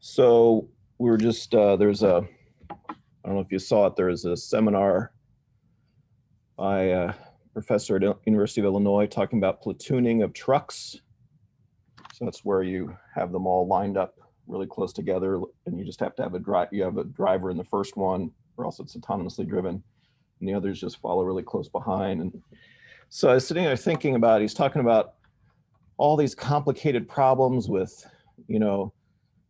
So we were just, there's a, I don't know if you saw it, there's a seminar by a professor at University of Illinois talking about platooning of trucks. So that's where you have them all lined up really close together, and you just have to have you have a driver in the first one, or else it's autonomously driven, and the others just follow really close behind. And so I was sitting there thinking about, he's talking about all these complicated problems with,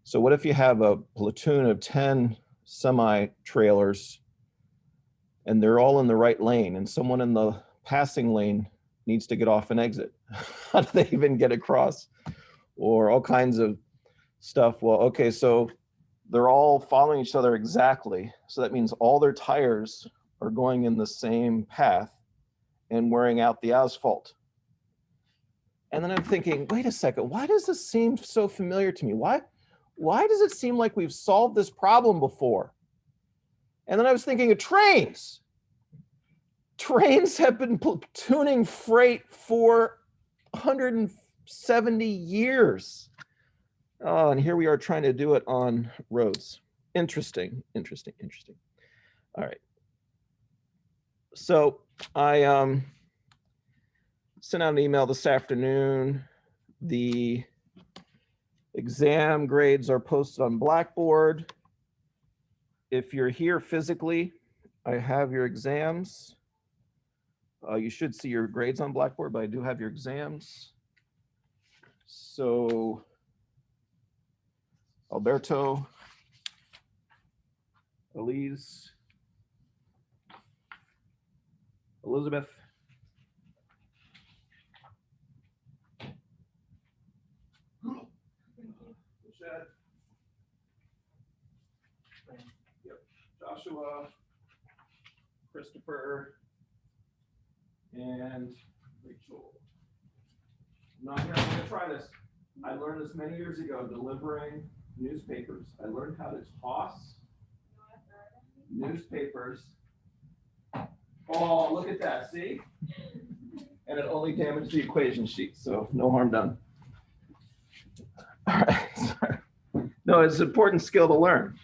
so what if you have a platoon of 10 semi-trailers and they're all in the right lane, and someone in the passing lane needs to get off and exit? How do they even get across? Or all kinds of stuff. Well, okay, so they're all following each other exactly. So that means all their tires are going in the same path and wearing out the asphalt. And then I'm thinking, wait a second, why does this seem so familiar to me? Why does it seem like we've solved this problem before? And then I was thinking of trains. Trains have been platooning freight for 170 years. Oh, and here we are trying to do it on roads. Interesting, interesting, interesting. All right. So I sent out an email this afternoon. The exam grades are posted on Blackboard. If you're here physically, I have your exams. You should see your grades on Blackboard, but I do have your exams. So Alberto, Elise, Elizabeth, Joshua, Christopher, and Rachel. I'm gonna try this. I learned this many years ago, delivering newspapers. I learned how to toss newspapers. Oh, look at that, see? And it only damaged the equation sheet, so no harm done. All right, sorry. No, it's an important skill to learn.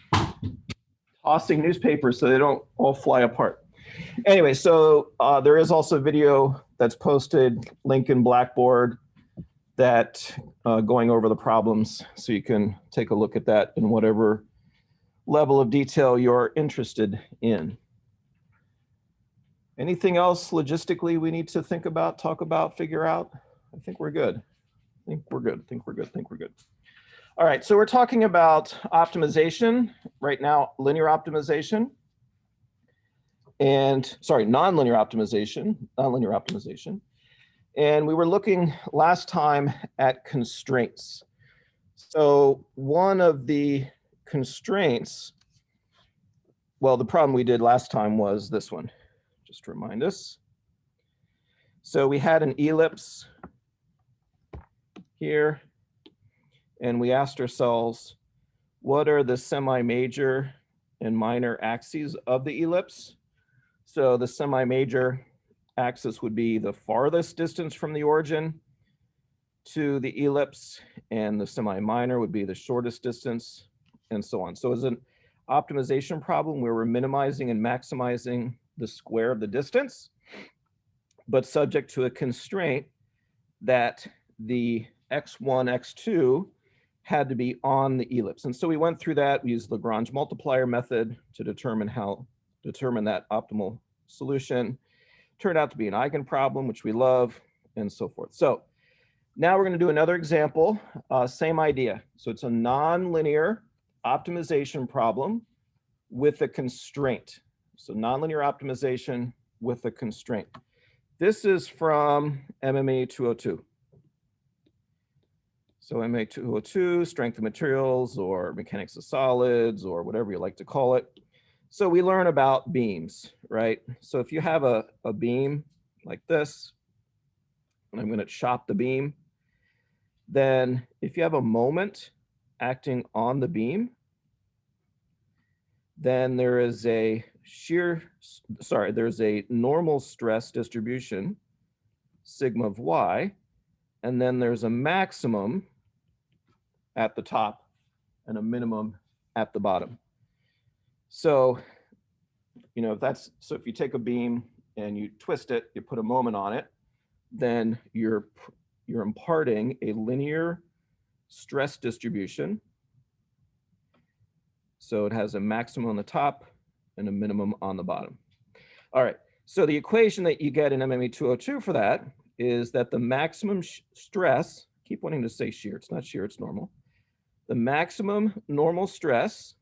Tossing newspapers so they don't all fly apart. Anyway, so there is also a video that's posted, link in Blackboard, that going over the problems, so you can take a look at that in whatever level of detail you're interested in. Anything else logistically we need to think about, talk about, figure out? I think we're good. I think we're good. All right, so we're talking about optimization right now, linear optimization. And sorry, nonlinear optimization. And we were looking last time at constraints. So one of the constraints, well, the problem we did last time was this one, just to remind us. So we had an ellipse here, and we asked ourselves, what are the semi-major and minor axes of the ellipse? So the semi-major axis would be the farthest distance from the origin to the ellipse, and the semi-minor would be the shortest distance, and so on. So as an optimization problem where we're minimizing and maximizing the square of the distance, but subject to a constraint that the x1, x2 had to be on the ellipse. And so we went through that. We used the Lagrange multiplier method to determine that optimal solution. Turned out to be an eigenproblem, which we love, and so forth. So now we're going to do another example, same idea. So it's a nonlinear optimization problem with a constraint. So nonlinear optimization with a constraint. This is from MMAE 202. So MMAE 202, strength of materials or mechanics of solids or whatever you like to call it. So we learn about beams, right? So if you have a beam like this, and I'm going to chop the beam, then if you have a moment acting on the beam, then there is a there's a normal stress distribution, sigma of y, and then there's a maximum at the top and a minimum at the bottom. So, you know, so if you take a beam and you twist it, you put a moment on it, then you're imparting a linear stress distribution. So it has a maximum on the top and a minimum on the bottom. All right, so the equation that you get in MMAE 202 for that is that the maximum stress, keep wanting to say shear, it's not shear, it's normal. The maximum normal stress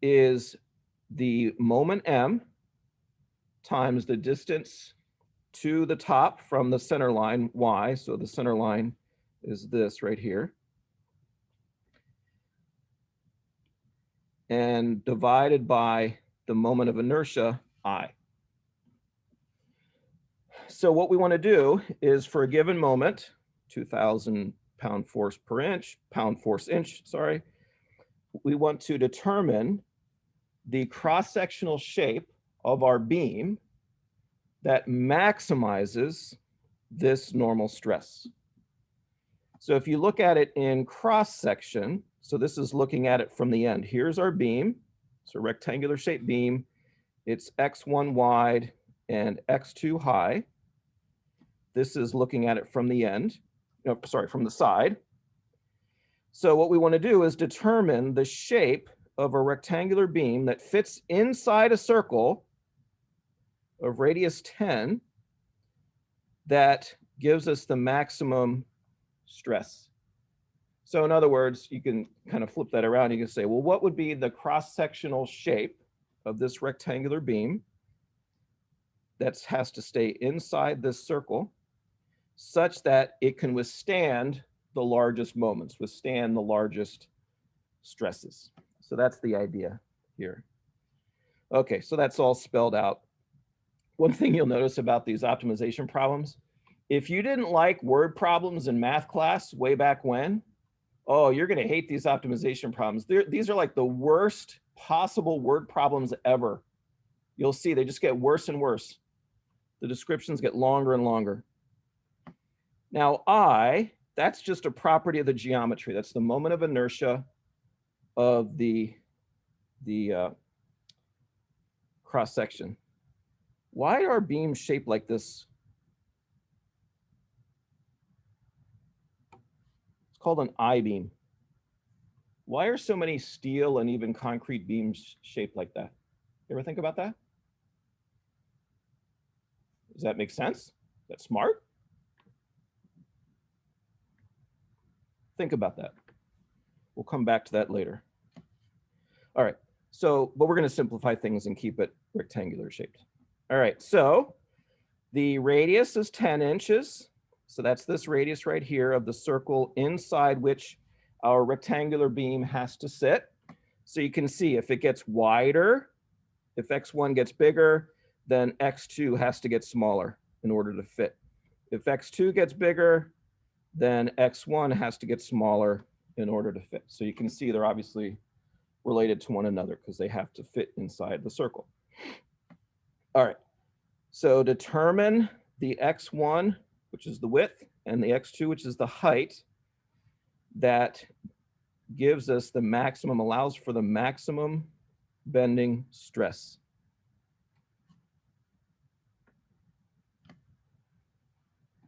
is the moment m times the distance to the top from the center line, y. So the center line is this right here. And divided by the moment of inertia, I. So what we want to do is for a given moment, 2,000 pound force inch, sorry, we want to determine the cross-sectional shape of our beam that maximizes this normal stress. So if you look at it in cross-section, so this is looking at it from the end. Here's our beam. It's a rectangular shaped beam. It's x1 wide and x2 high. This is looking at it from the end, no, sorry, from the side. So what we want to do is determine the shape of a rectangular beam that fits inside a circle of radius 10 that gives us the maximum stress. So in other words, you can kind of flip that around. You can say, well, what would be the cross-sectional shape of this rectangular beam that has to stay inside this circle such that it can withstand the largest moments, withstand the largest stresses. So that's the idea here. Okay, so that's all spelled out. One thing you'll notice about these optimization problems, if you didn't like word problems in math class way back when, oh, you're going to hate these optimization problems. These are like the worst possible word problems ever. You'll see they just get worse and worse. The descriptions get longer and longer. Now, that's just a property of the geometry. That's the moment of inertia of the cross section. Why are beams shaped like this? It's called an I-beam. Why are so many steel and even concrete beams shaped like that? You ever think about that? Does that make sense? Is that smart? Think about that. We'll come back to that later. All right, so, but we're going to simplify things and keep it rectangular shaped. All right, so the radius is 10 inches. So that's this radius right here of the circle inside which our rectangular beam has to sit. So you can see if it gets wider, if x1 gets bigger, then x2 has to get smaller in order to fit. If x2 gets bigger, then x1 has to get smaller in order to fit. So you can see they're obviously related to one another because they have to fit inside the circle. All right, so determine the x1, which is the width, and the x2, which is the height, that gives us the maximum, allows for the maximum bending stress.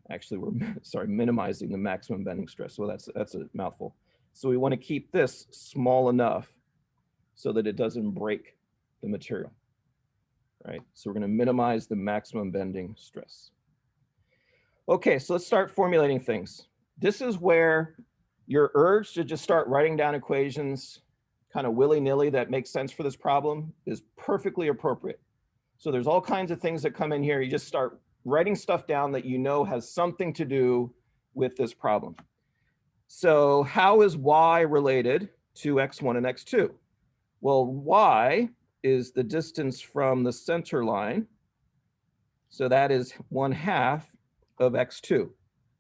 Actually, we're minimizing the maximum bending stress. So that's a mouthful. So we want to keep this small enough so that it doesn't break the material, right? So we're going to minimize the maximum bending stress. Okay, so let's start formulating things. This is where your urge to just start writing down equations kind of willy-nilly that make sense for this problem is perfectly appropriate. So there's all kinds of things that come in here. You just start writing stuff down that you know has something to do with this problem. So how is y related to x1 and x2? Well, y is the distance from the center line. So that is 1/2 of x2.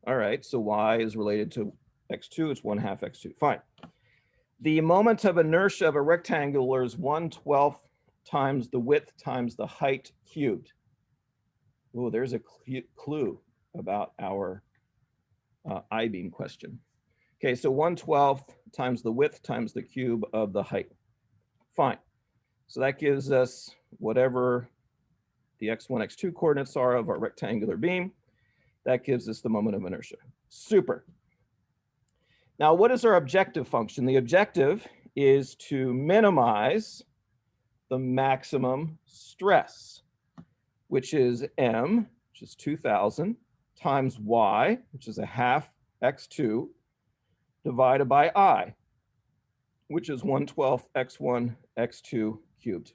All right, so y is related to x2, it's 1/2 x2, fine. The moment of inertia of a rectangle is 1/12 times the width times the height cubed. Oh, there's a clue about our I-beam question. Okay, so 1/12 times the width times the cube of the height. Fine. So that gives us whatever the x1, x2 coordinates are of our rectangular beam. That gives us the moment of inertia. Super. Now, what is our objective function? The objective is to minimize the maximum stress, which is m, which is 2,000, times y, which is a half x2, divided by I, which is 1/12 x1, x2 cubed.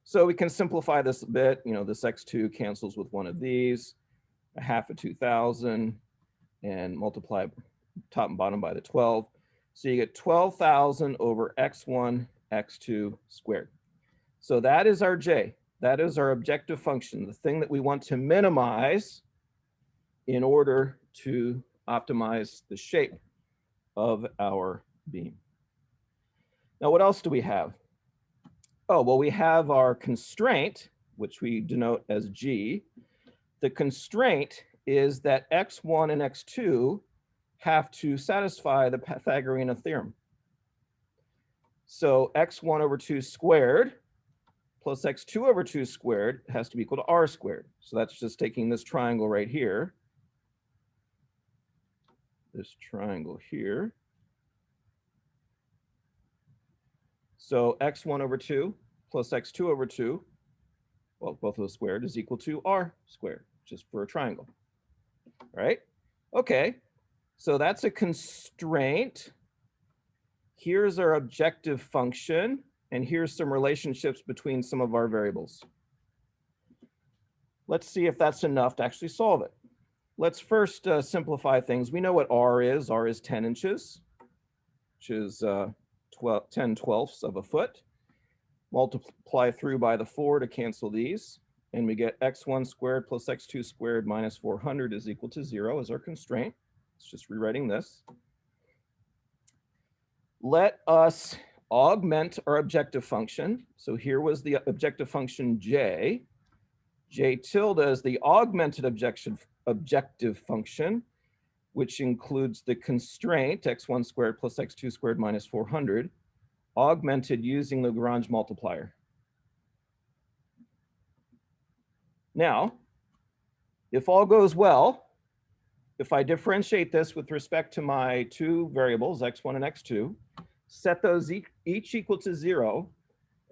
So we can simplify this a bit. You know, this x2 cancels with one of these, a half of 2,000, and multiply top and bottom by the 12. So you get 12,000 over x1, x2 squared. So that is our j. That is our objective function, the thing that we want to minimize in order to optimize the shape of our beam. Now, what else do we have? Oh, well, we have our constraint, which we denote as G. The constraint is that x1 and x2 have to satisfy the Pythagorean theorem. So x1 over 2 squared plus x2 over 2 squared has to be equal to r squared. So that's just taking this triangle right here, this triangle here. So x1 over 2 plus x2 over 2, well, both of those squared, is equal to r squared, just for a triangle, right? Okay, so that's a constraint. Here's our objective function, and here's some relationships between some of our variables. Let's see if that's enough to actually solve it. Let's first simplify things. We know what r is. R is 10 inches, which is 10/12 of a foot. Multiply through by the 4 to cancel these, and we get x1 squared plus x2 squared minus 400 is equal to 0 as our constraint. It's just rewriting this. Let us augment our objective function. So here was the objective function j. J tilde is the augmented objective function, which includes the constraint x1 squared plus x2 squared minus 400, augmented using the Lagrange multiplier. Now, if all goes well, if I differentiate this with respect to my two variables, x1 and x2, set those each equal to 0,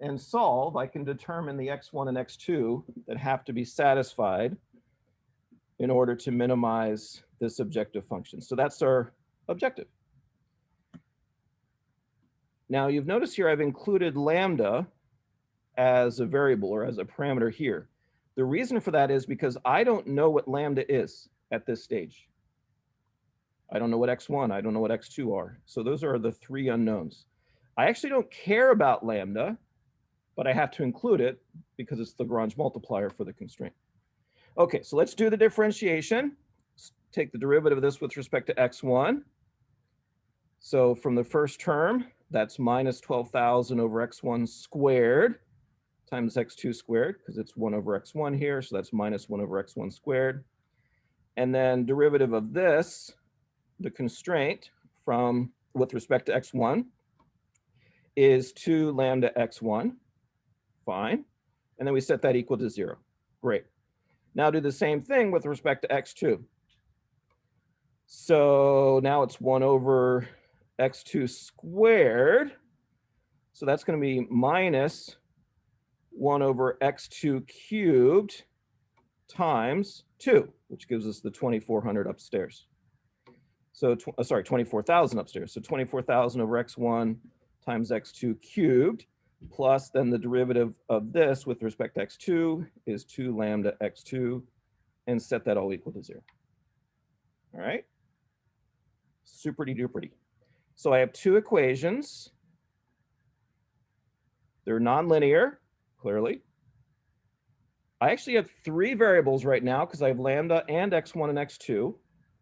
and solve, I can determine the x1 and x2 that have to be satisfied in order to minimize this objective function. So that's our objective. Now, you've noticed here I've included lambda as a variable or as a parameter here. The reason for that is because I don't know what lambda is at this stage. I don't know what x1, I don't know what x2 are. So those are the three unknowns. I actually don't care about lambda, but I have to include it because it's the Lagrange multiplier for the constraint. Okay, so let's do the differentiation. Let's take the derivative of this with respect to x1. So from the first term, that's minus 12,000 over x1 squared times x2 squared, because it's 1 over x1 here, so that's minus 1 over x1 squared. And then derivative of this, the constraint from with respect to x1 is 2 lambda x1, fine. And then we set that equal to 0, great. Now do the same thing with respect to x2. So now it's 1 over x2 squared. So that's going to be minus 1 over x2 cubed times 2, which gives us the 2,400 upstairs. So, sorry, 24,000 upstairs. So 24,000 over x1 times x2 cubed, plus then the derivative of this with respect to x2 is 2 lambda x2, and set that all equal to 0. All right? Superty-duperty. So I have two equations. They're nonlinear, clearly. I actually have three variables right now because I have lambda and x1 and x2.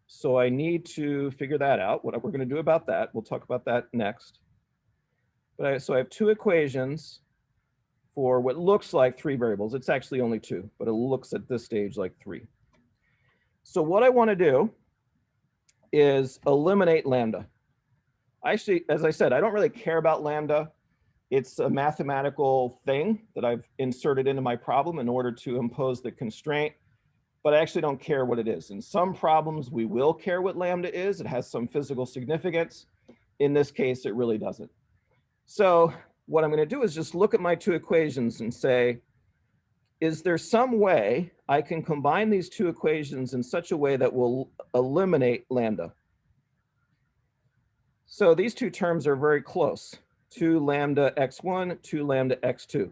So I need to figure that out, what we're going to do about that. We'll talk about that next. But so I have two equations for what looks like three variables. It's actually only two, but it looks at this stage like three. So what I want to do is eliminate lambda. Actually, as I said, I don't really care about lambda. It's a mathematical thing that I've inserted into my problem in order to impose the constraint, but I actually don't care what it is. In some problems, we will care what lambda is. It has some physical significance. In this case, it really doesn't. So what I'm going to do is just look at my two equations and say, is there some way I can combine these two equations in such a way that will eliminate lambda? So these two terms are very close, 2 lambda x1, 2 lambda x2.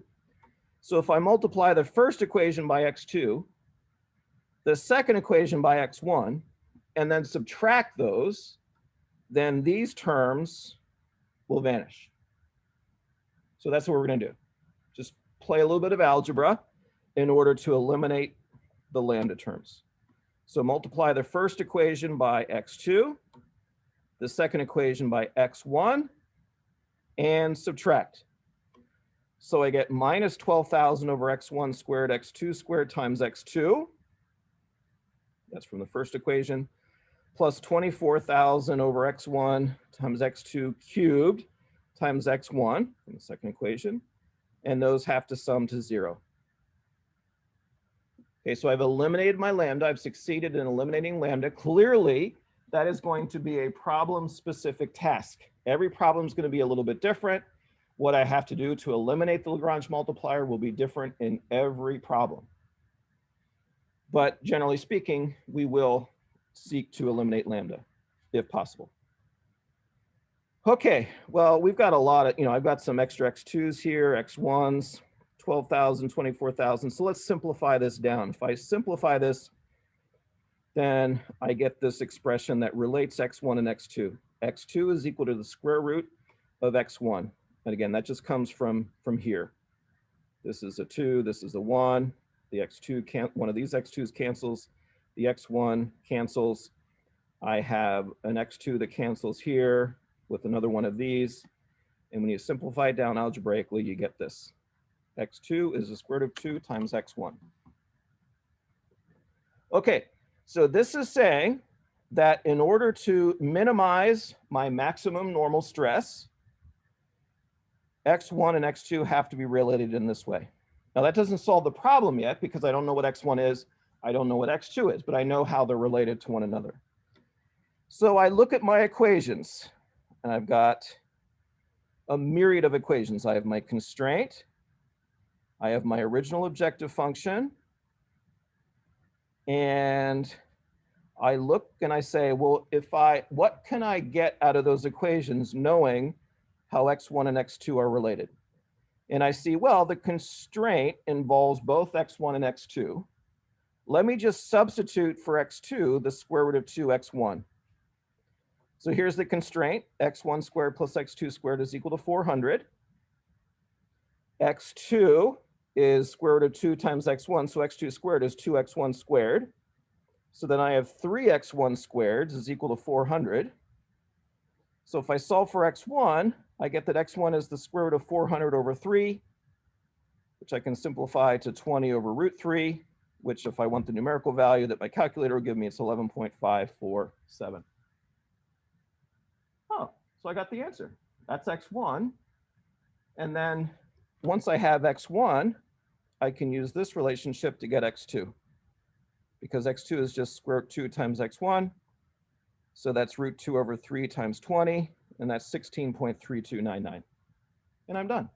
So if I multiply the first equation by x2, the second equation by x1, and then subtract those, then these terms will vanish. So that's what we're going to do. Just play a little bit of algebra in order to eliminate the lambda terms. So multiply the first equation by x2, the second equation by x1, and subtract. So I get minus 12,000 over x1 squared, x2 squared times x2. That's from the first equation, plus 24,000 over x1 times x2 cubed times x1 from the second equation. And those have to sum to 0. Okay, so I've eliminated my lambda. I've succeeded in eliminating lambda. Clearly, that is going to be a problem-specific task. Every problem is going to be a little bit different. What I have to do to eliminate the Lagrange multiplier will be different in every problem. But generally speaking, we will seek to eliminate lambda if possible. Okay, well, we've got a lot of, I've got some extra x2s here, x1s, 12,000, 24,000. So let's simplify this down. If I simplify this, then I get this expression that relates x1 and x2. x2 is equal to the square root of x1. And again, that just comes from here. This is a 2, this is a 1. The x2 one of these x2s cancels. The x1 cancels. I have an x2 that cancels here with another one of these. And when you simplify it down algebraically, you get this. x2 is the square root of 2 times x1. Okay, so this is saying that in order to minimize my maximum normal stress, x1 and x2 have to be related in this way. Now that doesn't solve the problem yet because I don't know what x1 is, I don't know what x2 is, but I know how they're related to one another. So I look at my equations and I've got a myriad of equations. I have my constraint, I have my original objective function, and I look and I say, well, what can I get out of those equations knowing how x1 and x2 are related? And I see, well, the constraint involves both x1 and x2. Let me just substitute for x2 the square root of 2x1. So here's the constraint, x1 squared plus x2 squared is equal to 400. x2 is square root of 2 times x1, so x2 squared is 2x1 squared. So then I have 3x1 squared is equal to 400. So if I solve for x1, I get that x1 is the square root of 400 over 3, which I can simplify to 20 over root 3, which if I want the numerical value that my calculator will give me, it's 11.547. Oh, so I got the answer. That's x1. And then once I have x1, I can use this relationship to get x2. Because x2 is just square root 2 times x1. So that's root 2 over 3 times 20, and that's 16.3299. And I'm done.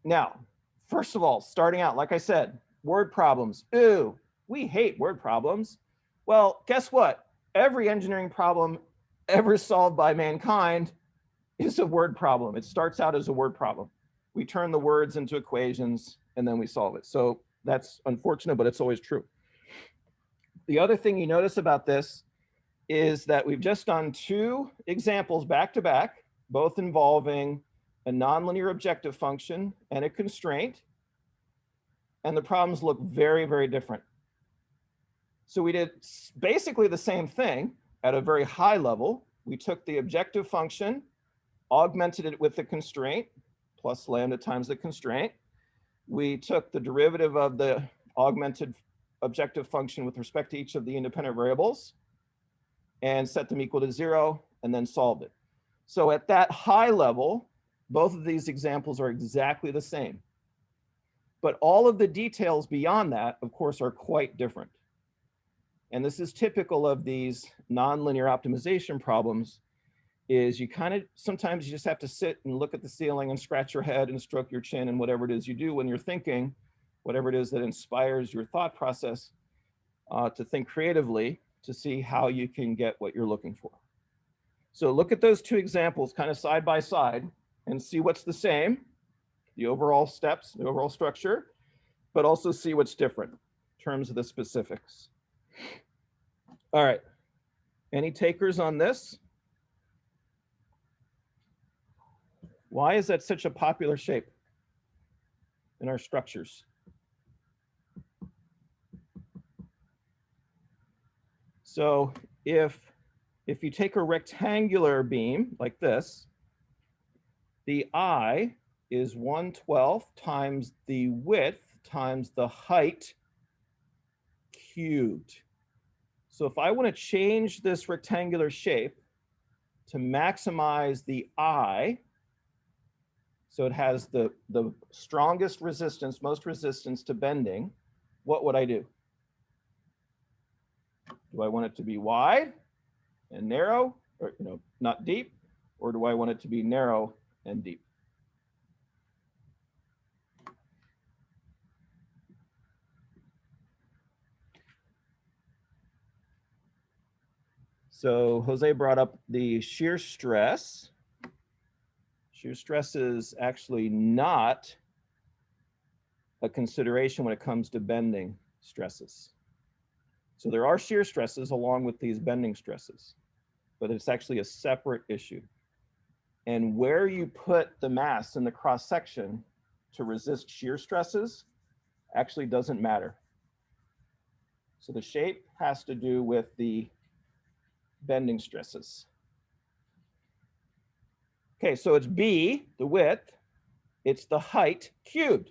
Now, first of all, starting out, like I said, word problems. Ooh, we hate word problems. Well, guess what? Every engineering problem ever solved by mankind is a word problem. It starts out as a word problem. We turn the words into equations, and then we solve it. So that's unfortunate, but it's always true. The other thing you notice about this is that we've just done 2 examples back to back, both involving a nonlinear objective function and a constraint. And the problems look very, very different. So we did basically the same thing at a very high level. We took the objective function, augmented it with the constraint, plus lambda times the constraint. We took the derivative of the augmented objective function with respect to each of the independent variables. and set them equal to 0 and then solved it. So at that high level, both of these examples are exactly the same. But all of the details beyond that, of course, are quite different. And this is typical of these nonlinear optimization problems, is you kind of, sometimes you just have to sit and look at the ceiling and scratch your head and stroke your chin and whatever it is you do when you're thinking, whatever it is that inspires your thought process, to think creatively to see how you can get what you're looking for. So look at those two examples kind of side by side and see what's the same, the overall steps, the overall structure, but also see what's different in terms of the specifics. All right, any takers on this? Why is that such a popular shape in our structures? So if you take a rectangular beam like this, the I is 1/12 times the width times the height cubed. So if I want to change this rectangular shape to maximize the I, so it has the strongest resistance, most resistance to bending, what would I do? Do I want it to be wide and narrow, or not deep, or do I want it to be narrow and deep? So Jose brought up the shear stress. Shear stress is actually not a consideration when it comes to bending stresses. So there are shear stresses along with these bending stresses, but it's actually a separate issue. And where you put the mass in the cross section to resist shear stresses actually doesn't matter. So the shape has to do with the bending stresses. Okay, so it's B, the width, it's the height cubed.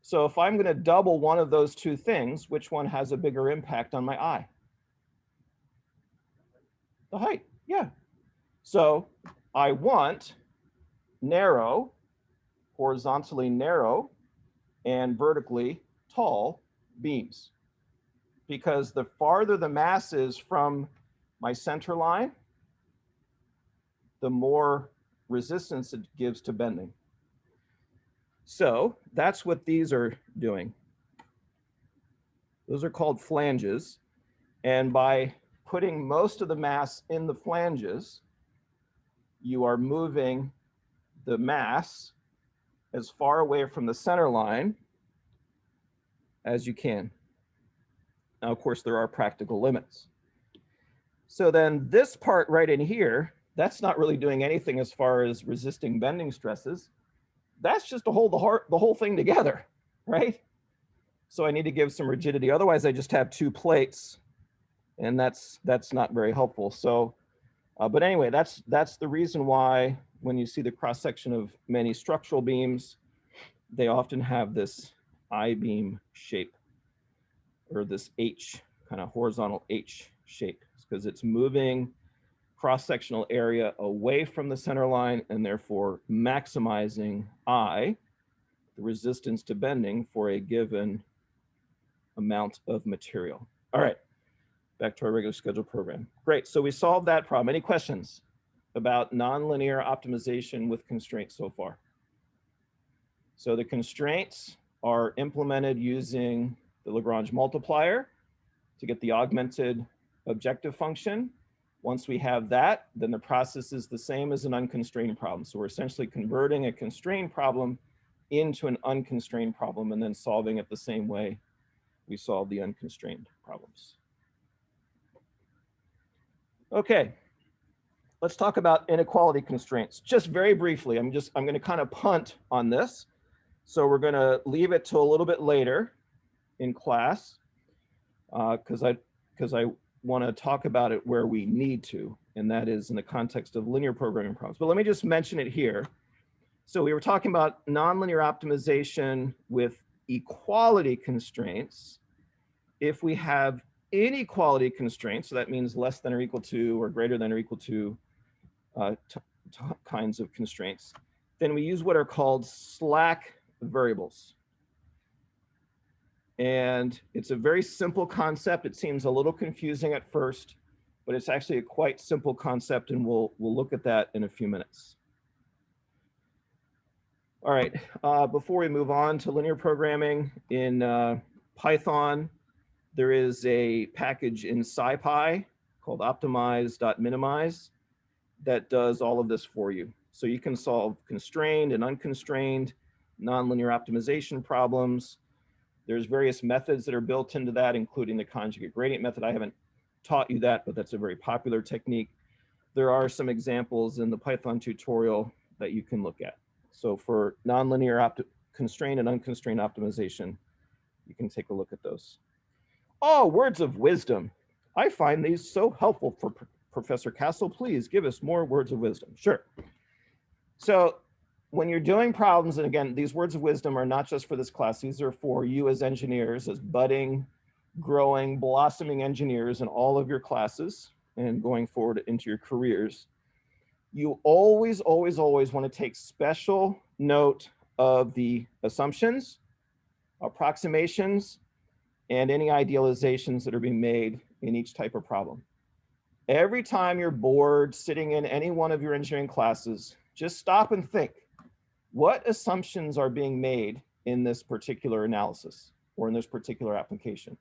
So if I'm going to double one of those two things, which one has a bigger impact on my I? The height, yeah. So I want narrow, horizontally narrow, and vertically tall beams, because the farther the mass is from my center line, the more resistance it gives to bending. So that's what these are doing. Those are called flanges. And by putting most of the mass in the flanges, you are moving the mass as far away from the center line as you can. Now, of course, there are practical limits. So then this part right in here, that's not really doing anything as far as resisting bending stresses. That's just to hold the whole thing together, right? So I need to give some rigidity. Otherwise, I just have two plates, and that's not very helpful. So, but anyway, that's the reason why when you see the cross section of many structural beams, they often have this I-beam shape, or this H, kind of horizontal H shape, because it's moving cross-sectional area away from the center line and therefore maximizing I, the resistance to bending for a given amount of material. All right, back to our regular scheduled program. Great, so we solved that problem. Any questions about nonlinear optimization with constraints so far? So the constraints are implemented using the Lagrange multiplier to get the augmented objective function. Once we have that, then the process is the same as an unconstrained problem. So we're essentially converting a constrained problem into an unconstrained problem and then solving it the same way we solve the unconstrained problems. Okay, let's talk about inequality constraints. Just very briefly, I'm going to kind of punt on this. So we're going to leave it till a little bit later in class because I want to talk about it where we need to, and that is in the context of linear programming problems. But let me just mention it here. So we were talking about nonlinear optimization with equality constraints if we have inequality constraints, so that means less than or equal to or greater than or equal to kinds of constraints, then we use what are called slack variables. And it's a very simple concept. It seems a little confusing at first, but it's actually a quite simple concept, and we'll look at that in a few minutes. All right, before we move on to linear programming in Python, there is a package in SciPy called optimize.minimize that does all of this for you. So you can solve constrained and unconstrained nonlinear optimization problems. There's various methods that are built into that, including the conjugate gradient method. I haven't taught you that, but that's a very popular technique. There are some examples in the Python tutorial that you can look at. So for nonlinear constrained and unconstrained optimization, you can take a look at those. Oh, words of wisdom. I find these so helpful for Professor Castle. Please give us more words of wisdom. Sure. So when you're doing problems, and again, these words of wisdom are not just for this class, these are for you as engineers, as budding, growing, blossoming engineers in all of your classes and going forward into your careers. You always, always, always want to take special note of the assumptions, approximations, and any idealizations that are being made in each type of problem. Every time you're bored sitting in any one of your engineering classes, just stop and think, what assumptions are being made in this particular analysis or in this particular application?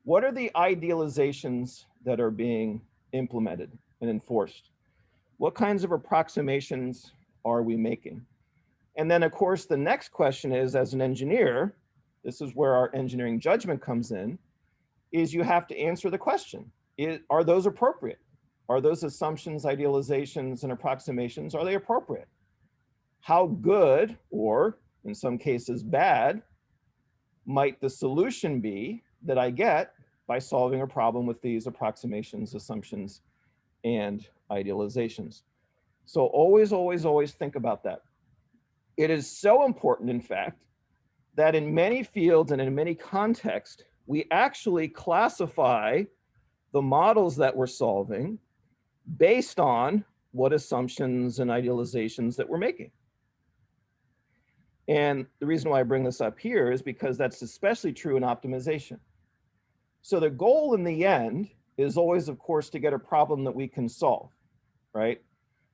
What are the idealizations that are being implemented and enforced? What kinds of approximations are we making? And then, of course, the next question is, as an engineer, this is where our engineering judgment comes in, is you have to answer the question. Are those appropriate? Are those assumptions, idealizations, and approximations, are they appropriate? How good, or in some cases bad, might the solution be that I get by solving a problem with these approximations, assumptions, and idealizations? So always, always, always think about that. It is so important, in fact, that in many fields and in many contexts, we actually classify the models that we're solving based on what assumptions and idealizations that we're making. And the reason why I bring this up here is because that's especially true in optimization. So the goal in the end is always, of course, to get a problem that we can solve, right?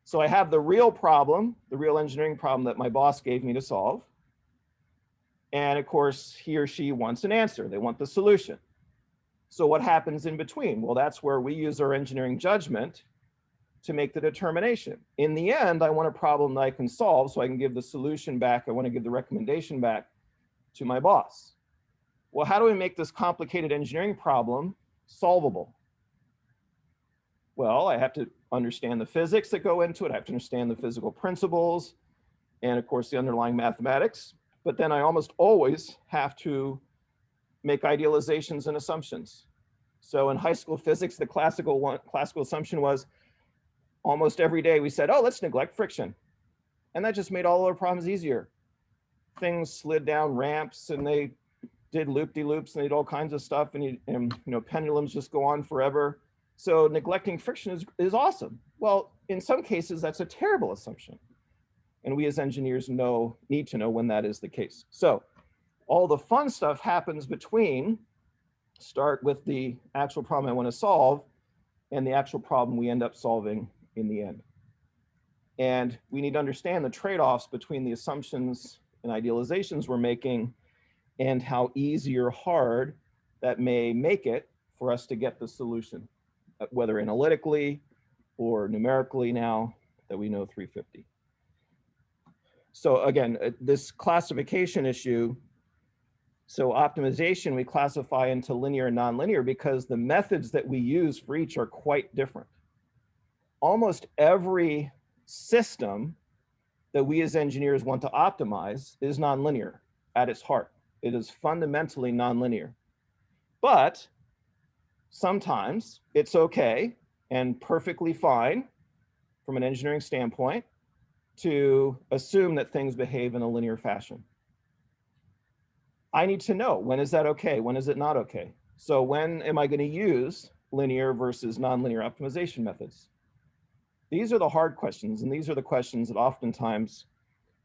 So I have the real problem, the real engineering problem that my boss gave me to solve. And of course, he or she wants an answer. They want the solution. So what happens in between? Well, that's where we use our engineering judgment to make the determination. In the end, I want a problem that I can solve so I can give the solution back. I want to give the recommendation back to my boss. Well, how do we make this complicated engineering problem solvable? Well, I have to understand the physics that go into it. I have to understand the physical principles and, of course, the underlying mathematics. But then I almost always have to make idealizations and assumptions. So in high school physics, the classical assumption was almost every day we said, oh, let's neglect friction. And that just made all our problems easier. Things slid down ramps and they did loop-de-loops and they did all kinds of stuff, and you know, pendulums just go on forever. So neglecting friction is awesome. Well, in some cases, that's a terrible assumption. And we as engineers need to know when that is the case. So all the fun stuff happens between start with the actual problem I want to solve and the actual problem we end up solving in the end. And we need to understand the trade-offs between the assumptions and idealizations we're making and how easy or hard that may make it for us to get the solution, whether analytically or numerically now that we know 350. So again, this classification issue, so optimization, we classify into linear and nonlinear because the methods that we use for each are quite different. Almost every system that we as engineers want to optimize is nonlinear at its heart. It is fundamentally nonlinear. But sometimes it's okay and perfectly fine from an engineering standpoint to assume that things behave in a linear fashion. I need to know, when is that okay? When is it not okay? So when am I going to use linear versus nonlinear optimization methods? These are the hard questions, and these are the questions that oftentimes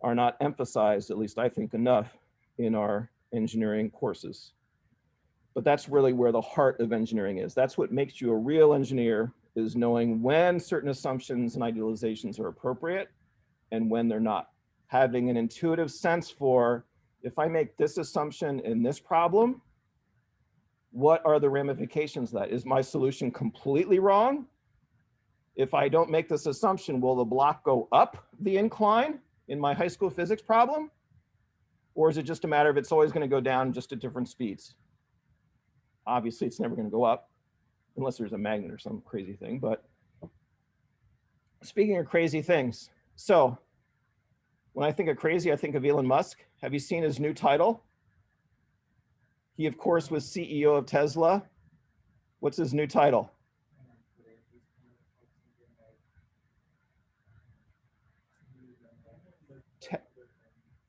are not emphasized, at least I think, enough in our engineering courses. But that's really where the heart of engineering is. That's what makes you a real engineer, is knowing when certain assumptions and idealizations are appropriate and when they're not. Having an intuitive sense for, if I make this assumption in this problem, what are the ramifications of that? Is my solution completely wrong? If I don't make this assumption, will the block go up the incline in my high school physics problem? Or is it just a matter of it's always going to go down just at different speeds? Obviously, it's never going to go up unless there's a magnet or some crazy thing. But speaking of crazy things, so when I think of crazy, I think of Elon Musk. Have you seen his new title? He, of course, was CEO of Tesla. What's his new title?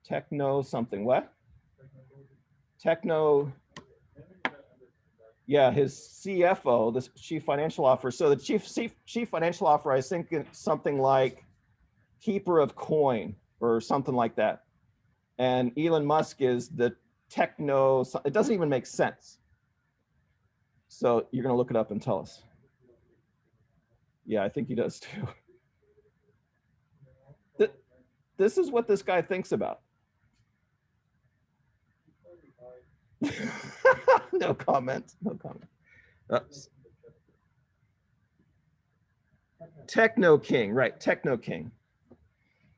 Techno something. What? Techno. Yeah, his CFO, the chief financial officer. So the chief financial officer, I think it's something like keeper of coin or something like that. And Elon Musk is the techno. It doesn't even make sense. So you're going to look it up and tell us. Yeah, I think he does too. This is what this guy thinks about. No comment. No comment. Techno King, right? Techno King.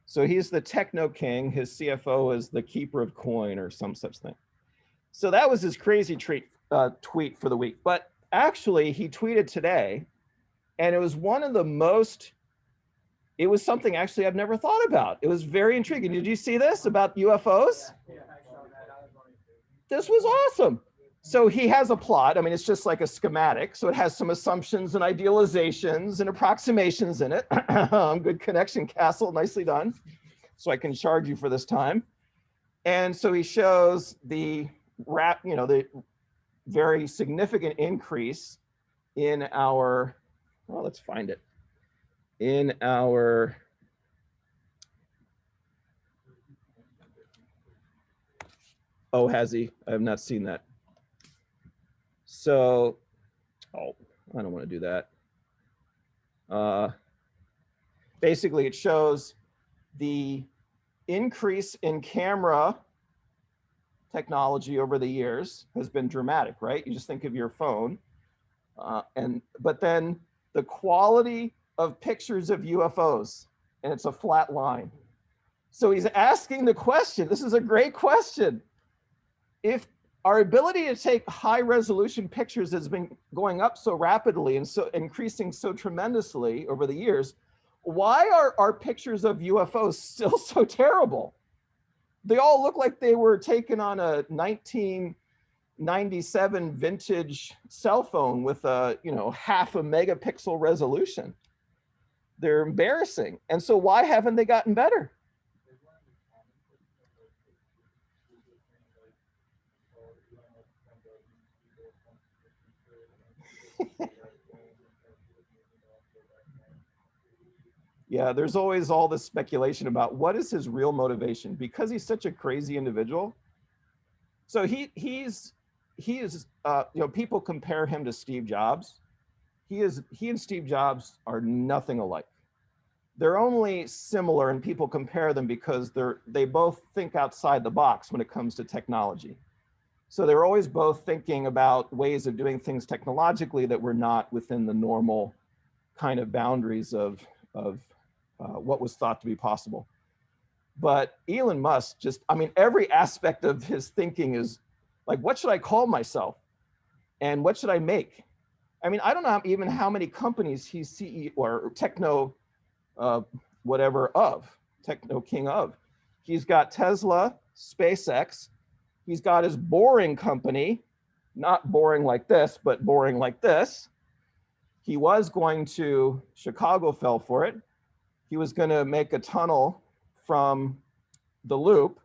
So he's the Techno King. His CFO is the keeper of coin or some such thing. So that was his crazy tweet for the week. But actually, he tweeted today, and it was one of the most. It was something actually I've never thought about. It was very intriguing. Did you see this about UFOs? This was awesome. So he has a plot. I mean, it's just like a schematic. So it has some assumptions and idealizations and approximations in it. Good connection, Castle. Nicely done. So I can charge you for this time. And so he shows the the very significant increase in our, well, let's find it. In our oh, has he? I have not seen that. So, oh, I don't want to do that. Basically, it shows the increase in camera technology over the years has been dramatic, right? You just think of your phone. But then the quality of pictures of UFOs, and it's a flat line. So he's asking the question, this is a great question. If our ability to take high resolution pictures has been going up so rapidly and so increasing so tremendously over the years, why are our pictures of UFOs still so terrible? They all look like they were taken on a 1997 vintage cell phone with a, 0.5 megapixel resolution. They're embarrassing. And so why haven't they gotten better? Yeah, there's always all this speculation about what is his real motivation, because he's such a crazy individual. So he is people compare him to Steve Jobs. He and Steve Jobs are nothing alike. They're only similar, and people compare them because they both think outside the box when it comes to technology. So they're always both thinking about ways of doing things technologically that were not within the normal kind of boundaries of what was thought to be possible. But Elon Musk every aspect of his thinking is like, what should I call myself? And what should I make? I mean, I don't know even how many companies he's CEO or techno king of. He's got Tesla, SpaceX. He's got his boring company, not boring like this, but boring like this. He was going to, Chicago fell for it. He was going to make a tunnel from the Loop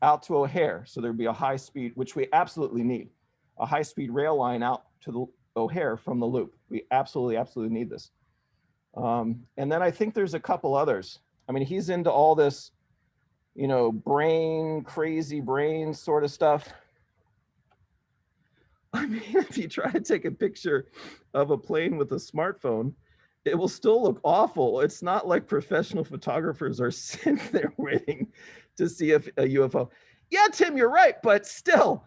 out to O'Hare. So there'd be a high speed, which we absolutely need. a high-speed rail line out to the O'Hare from the loop. We absolutely, absolutely need this. And then I think there's a couple others. I mean, he's into all this, you know, crazy brain sort of stuff. I mean, if you try to take a picture of a plane with a smartphone, it will still look awful. It's not like professional photographers are sitting there waiting to see a UFO. Yeah, Tim, you're right, but still,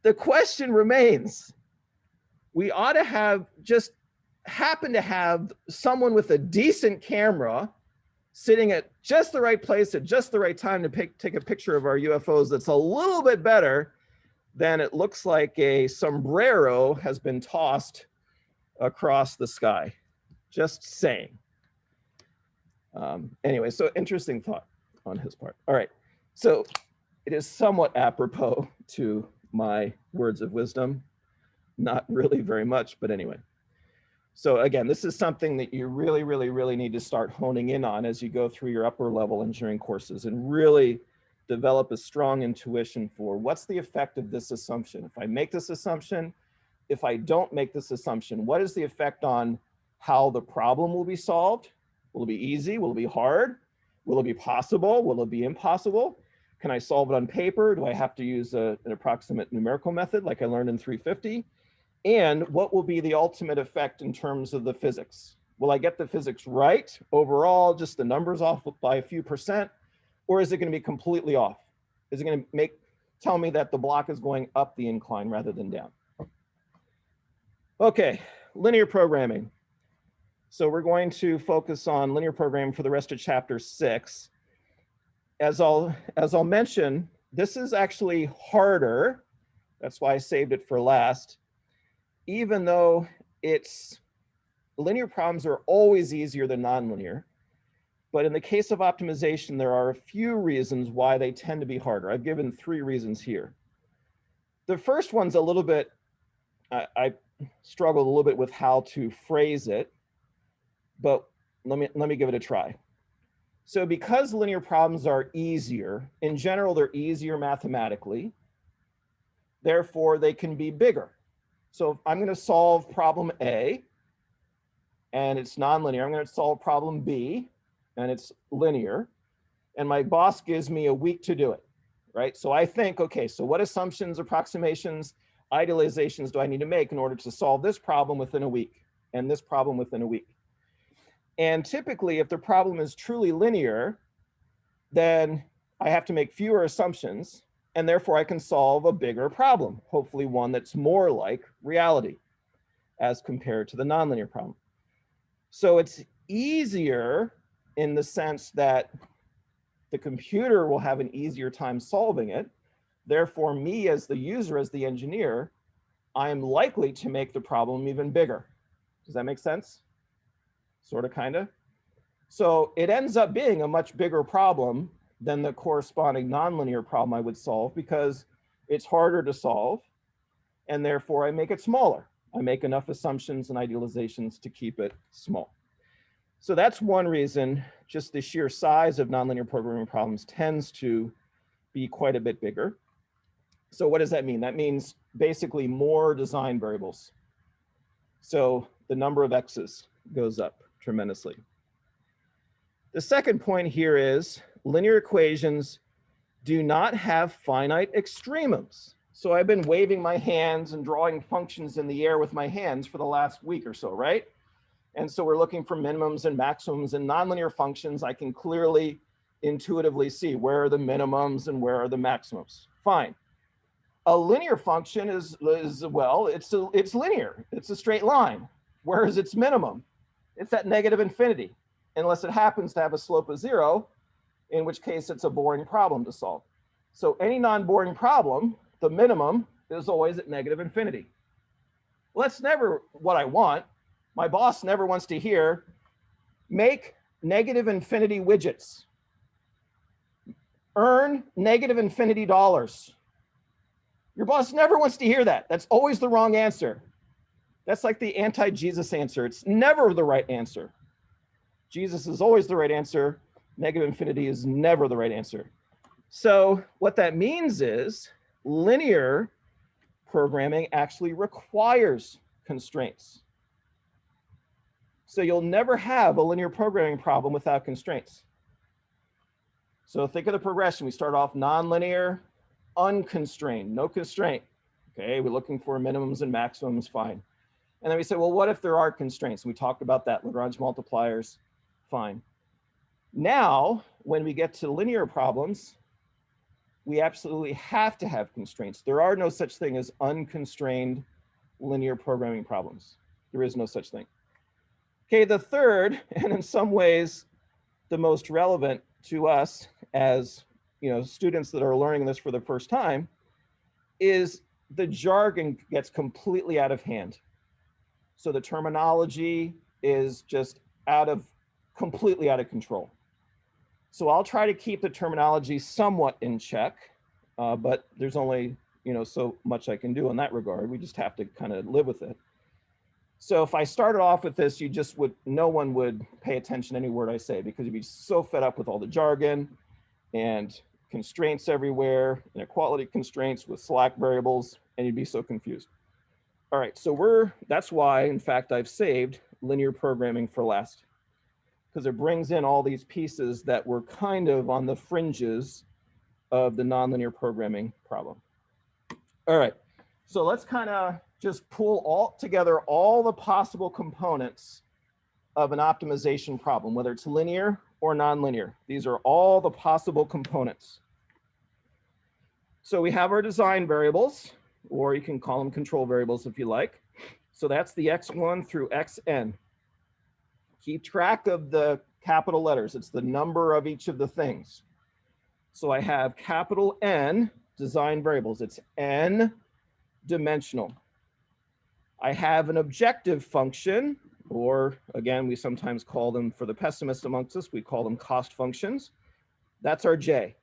the question remains. We ought to happen to have someone with a decent camera sitting at just the right place at just the right time to take a picture of our UFOs that's a little bit better than it looks like a sombrero has been tossed across the sky. Just saying. Anyway, so interesting thought on his part. All right, so it is somewhat apropos to my words of wisdom. Not really very much, but anyway. So again, this is something that you really, really, really need to start honing in on as you go through your upper level engineering courses and really develop a strong intuition for what's the effect of this assumption. If I make this assumption, if I don't make this assumption, what is the effect on how the problem will be solved? Will it be easy? Will it be hard? Will it be possible? Will it be impossible? Can I solve it on paper? Do I have to use an approximate numerical method like I learned in 350? And what will be the ultimate effect in terms of the physics? Will I get the physics right overall, just the numbers off by a few %? Or is it going to be completely off? Is it going to tell me that the block is going up the incline rather than down? Okay, linear programming. So we're going to focus on linear programming for the rest of chapter 6. As I'll mention, this is actually harder. That's why I saved it for last. Even though linear problems are always easier than nonlinear. But in the case of optimization, there are a few reasons why they tend to be harder. I've given 3 reasons here. The first one's a little bit, I struggled a little bit with how to phrase it, but let me give it a try. So because linear problems are easier, in general, they're easier mathematically, therefore they can be bigger. So if I'm going to solve problem A, and it's nonlinear, I'm going to solve problem B, and it's linear, and my boss gives me a week to do it, right? So I think, okay, so what assumptions, approximations, idealizations do I need to make in order to solve this problem within a week, and this problem within a week? And typically, if the problem is truly linear, then I have to make fewer assumptions, and therefore I can solve a bigger problem, hopefully one that's more like reality as compared to the nonlinear problem. So it's easier in the sense that the computer will have an easier time solving it. Therefore, me as the user, as the engineer, I am likely to make the problem even bigger. Does that make sense? Sort of, kind of. So it ends up being a much bigger problem than the corresponding nonlinear problem I would solve because it's harder to solve, and therefore I make it smaller. I make enough assumptions and idealizations to keep it small. So that's one reason, just the sheer size of nonlinear programming problems tends to be quite a bit bigger. So what does that mean? That means basically more design variables. So the number of X's goes up tremendously. The second point here is linear equations do not have finite extremums. So I've been waving my hands and drawing functions in the air with my hands for the last week or so, right? And so we're looking for minimums and maximums and nonlinear functions. I can clearly intuitively see where are the minimums and where are the maximums. Fine. A linear function is well, it's linear. It's a straight line. Where is its minimum? It's at negative infinity, unless it happens to have a slope of 0, in which case it's a boring problem to solve. So any non-boring problem, the minimum is always at negative infinity. Well, that's never what I want. My boss never wants to hear, make negative infinity widgets. Earn negative infinity dollars. Your boss never wants to hear that. That's always the wrong answer. That's like the anti-Jesus answer. It's never the right answer. Jesus is always the right answer. Negative infinity is never the right answer. So what that means is linear programming actually requires constraints. So you'll never have a linear programming problem without constraints. So think of the progression. We start off nonlinear, unconstrained, no constraint. Okay, we're looking for minimums and maximums, fine. And then we say, well, what if there are constraints? And we talked about that, Lagrange multipliers, fine. Now, when we get to linear problems, we absolutely have to have constraints. There are no such thing as unconstrained linear programming problems. There is no such thing. Okay, the third, and in some ways the most relevant to us as students that are learning this for the first time, is the jargon gets completely out of hand. So the terminology is just completely out of control. So I'll try to keep the terminology somewhat in check, but there's only so much I can do in that regard. We just have to kind of live with it. So if I started off with this, no one would pay attention to any word I say, because you'd be so fed up with all the jargon and constraints everywhere, inequality constraints with slack variables, and you'd be so confused. All right, so that's why, in fact, I've saved linear programming for last, because it brings in all these pieces that were kind of on the fringes of the nonlinear programming problem. All right, so let's kind of just pull together all the possible components of an optimization problem, whether it's linear or nonlinear. These are all the possible components. So we have our design variables, or you can call them control variables if you like. So that's the x1 through xn. Keep track of the capital letters. It's the number of each of the things. So I have capital N design variables. It's n dimensional. I have an objective function, or again, we sometimes call them, for the pessimists amongst us, we call them cost functions. That's our J.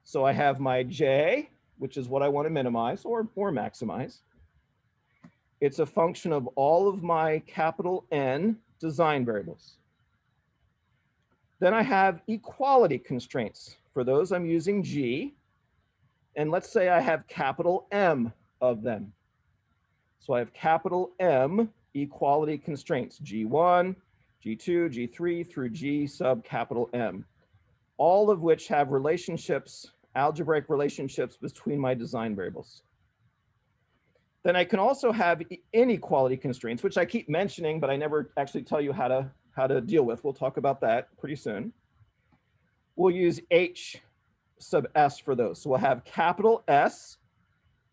So I have my J, which is what I want to minimize or maximize. It's a function of all of my capital N design variables. Then I have equality constraints. For those, I'm using G. And let's say I have capital M of them. So I have capital M equality constraints, G1, G2, G3 through G sub capital M, all of which have relationships, algebraic relationships between my design variables. Then I can also have inequality constraints, which I keep mentioning, but I never actually tell you how to deal with. We'll talk about that pretty soon. We'll use H sub S for those. So we'll have capital S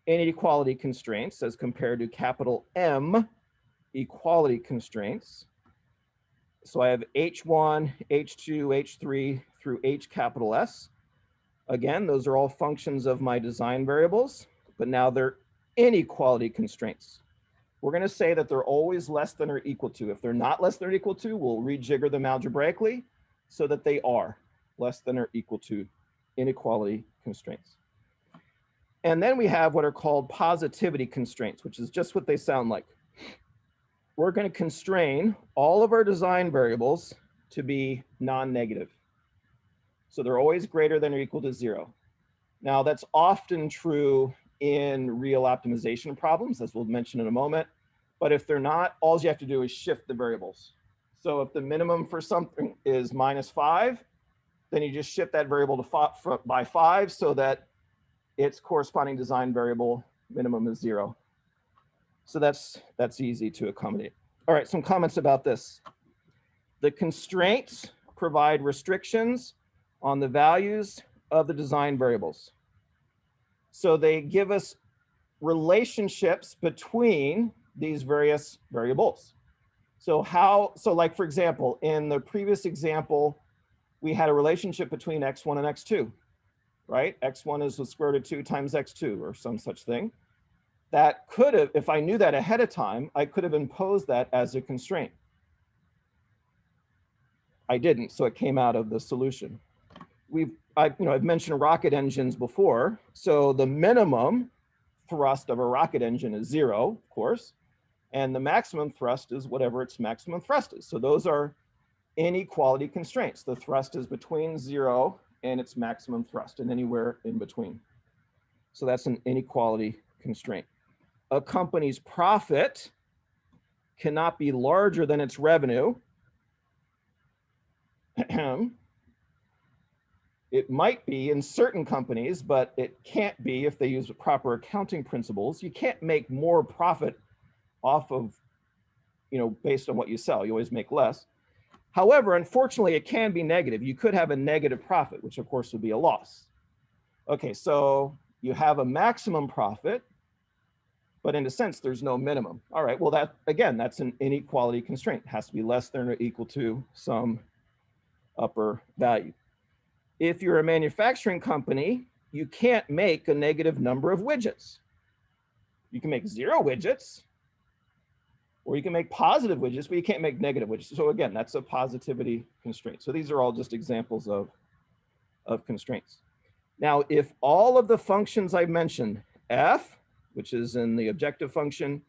inequality constraints as compared to capital M equality constraints. So I have H1, H2, H3 through H capital S. Again, those are all functions of my design variables, but now they're inequality constraints. We're going to say that they're always less than or equal to. If they're not less than or equal to, we'll rejigger them algebraically so that they are less than or equal to inequality constraints. And then we have what are called positivity constraints, which is just what they sound like. We're going to constrain all of our design variables to be non-negative. So they're always greater than or equal to 0. Now that's often true in real optimization problems, as we'll mention in a moment. But if they're not, all you have to do is shift the variables. So if the minimum for something is -5, then you just shift that variable to by 5 so that its corresponding design variable minimum is 0. So that's easy to accommodate. All right, some comments about this. The constraints provide restrictions on the values of the design variables. So they give us relationships between these various variables. So like for example, in the previous example, we had a relationship between x1 and x2, right? x1 is the square root of 2 times x2 or some such thing. That could have, if I knew that ahead of time, I could have imposed that as a constraint. I didn't, so it came out of the solution. I've mentioned rocket engines before. So the minimum thrust of a rocket engine is 0, of course, and the maximum thrust is whatever its maximum thrust is. So those are inequality constraints. The thrust is between 0 and its maximum thrust, and anywhere in between. So that's an inequality constraint. A company's profit cannot be larger than its revenue. It might be in certain companies, but it can't be if they use proper accounting principles. You can't make more profit off of, based on what you sell. You always make less. However, unfortunately, it can be negative. You could have a negative profit, which of course would be a loss. Okay, so you have a maximum profit, but in a sense, there's no minimum. All right, well, that's an inequality constraint. It has to be less than or equal to some upper value. If you're a manufacturing company, you can't make a negative number of widgets. You can make 0 widgets, or you can make positive widgets, but you can't make negative widgets. So again, that's a positivity constraint. So these are all just examples of constraints. Now, if all of the functions I mentioned, f, which is in the objective function,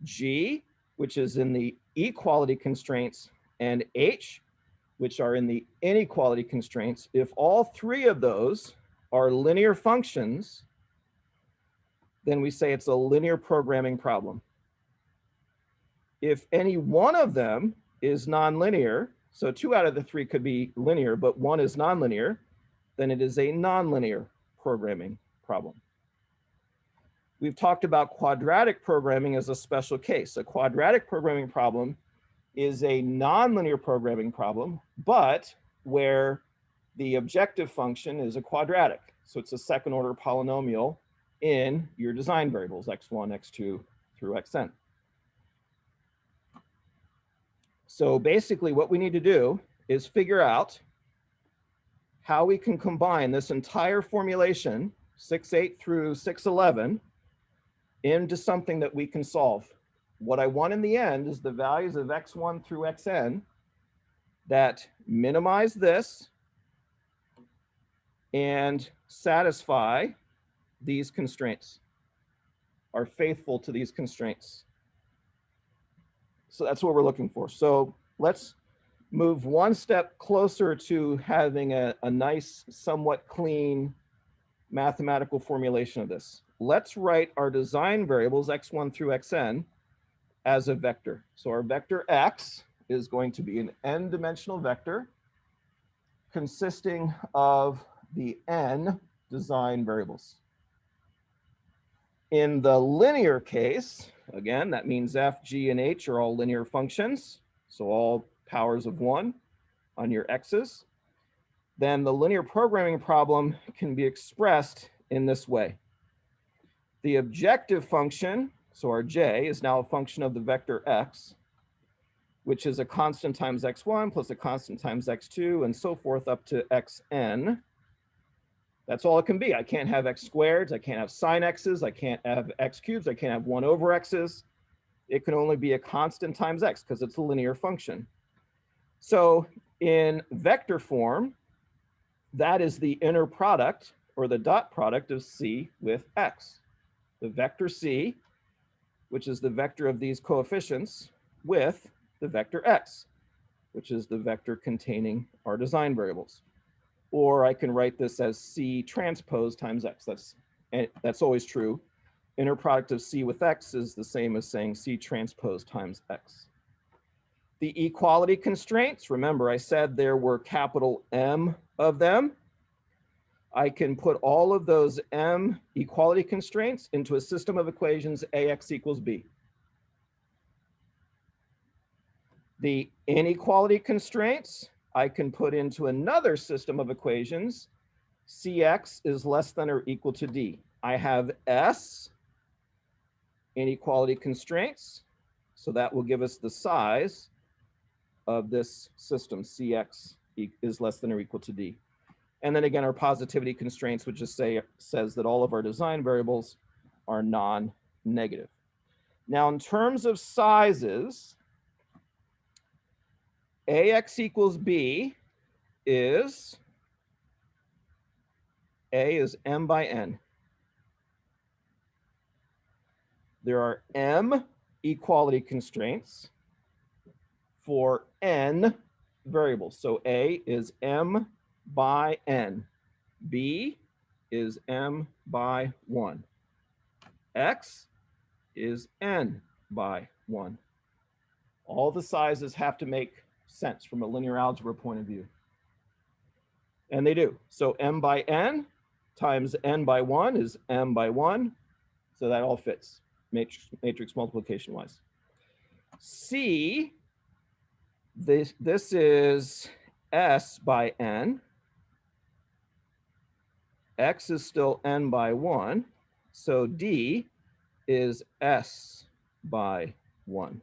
g, which is in the equality constraints, and h, which are in the inequality constraints, if all 3 of those are linear functions, then we say it's a linear programming problem. If any one of them is nonlinear, so 2 out of the 3 could be linear, but 1 is nonlinear, then it is a nonlinear programming problem. We've talked about quadratic programming as a special case. A quadratic programming problem is a nonlinear programming problem, but where the objective function is a quadratic. So it's a second order polynomial in your design variables, x1, x2 through xn. So basically what we need to do is figure out how we can combine this entire formulation, 6.8 through 6.11, into something that we can solve. What I want in the end is the values of x1 through xn that minimize this and satisfy these constraints, are faithful to these constraints. So that's what we're looking for. So let's move one step closer to having a nice, somewhat clean mathematical formulation of this. Let's write our design variables x1 through xn as a vector. So our vector x is going to be an n-dimensional vector consisting of the n design variables. In the linear case, again, that means f, g, and h are all linear functions, so all powers of 1 on your x's. Then the linear programming problem can be expressed in this way. The objective function, so our j, is now a function of the vector x, which is a constant times x1 plus a constant times x2 and so forth up to xn. That's all it can be. I can't have x squareds, I can't have sine x's, I can't have x cubes, I can't have 1 over x's. It can only be a constant times x because it's a linear function. So in vector form, that is the inner product or the dot product of c with x. The vector c, which is the vector of these coefficients, with the vector x, which is the vector containing our design variables. Or I can write this as c transpose times x. That's always true. Inner product of c with x is the same as saying c transpose times x. The equality constraints, remember I said there were capital M of them. I can put all of those M equality constraints into a system of equations AX equals B. The inequality constraints, I can put into another system of equations. CX is less than or equal to D. I have S inequality constraints, so that will give us the size of this system. CX is less than or equal to D. And then again, our positivity constraints, which just says that all of our design variables are non-negative. Now, in terms of sizes, AX equals B is, A is M by N. There are M equality constraints for N variables. So A is M by N. B is M by 1. x is n by 1. All the sizes have to make sense from a linear algebra point of view. And they do. So m by n times n by 1 is m by 1. So that all fits matrix multiplication wise. C, this is s by n. X is still n by 1. So D is s by 1.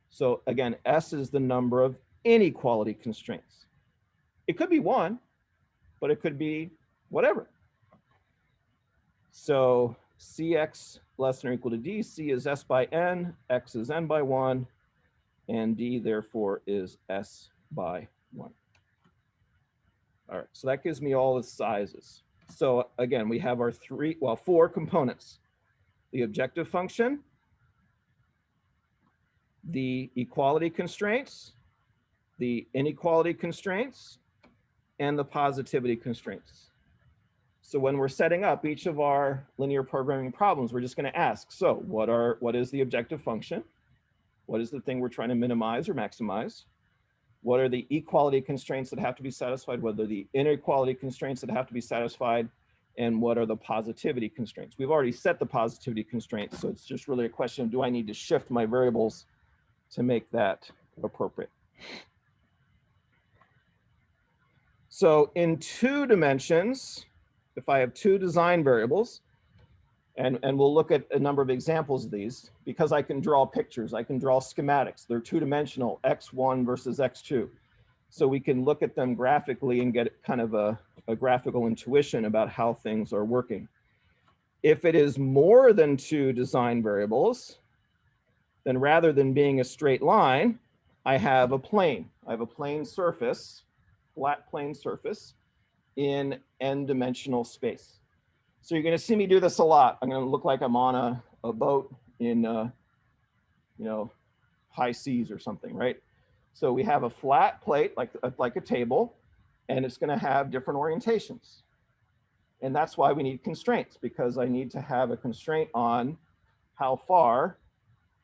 So again, S is the number of inequality constraints. It could be 1, but it could be whatever. So Cx less than or equal to D, C is S by N, X is N by 1, and D therefore is S by 1. All right, so that gives me all the sizes. So again, we have our 4 components: the objective function, the equality constraints, the inequality constraints, and the positivity constraints. So when we're setting up each of our linear programming problems, we're just going to ask, so what is the objective function? What is the thing we're trying to minimize or maximize? What are the equality constraints that have to be satisfied? What are the inequality constraints that have to be satisfied? And what are the positivity constraints? We've already set the positivity constraints, so it's just really a question of, do I need to shift my variables to make that appropriate? So in 2 dimensions, if I have 2 design variables, and we'll look at a number of examples of these, because I can draw pictures, I can draw schematics. They're 2-dimensional, x1 versus x2. So we can look at them graphically and get kind of a graphical intuition about how things are working. If it is more than 2 design variables, then rather than being a straight line, I have a plane. I have a plane surface, flat plane surface in n-dimensional space. So you're going to see me do this a lot. I'm going to look like I'm on a boat in, high seas or something, right? So we have a flat plate, like a table, and it's going to have different orientations. And that's why we need constraints, because I need to have a constraint on how far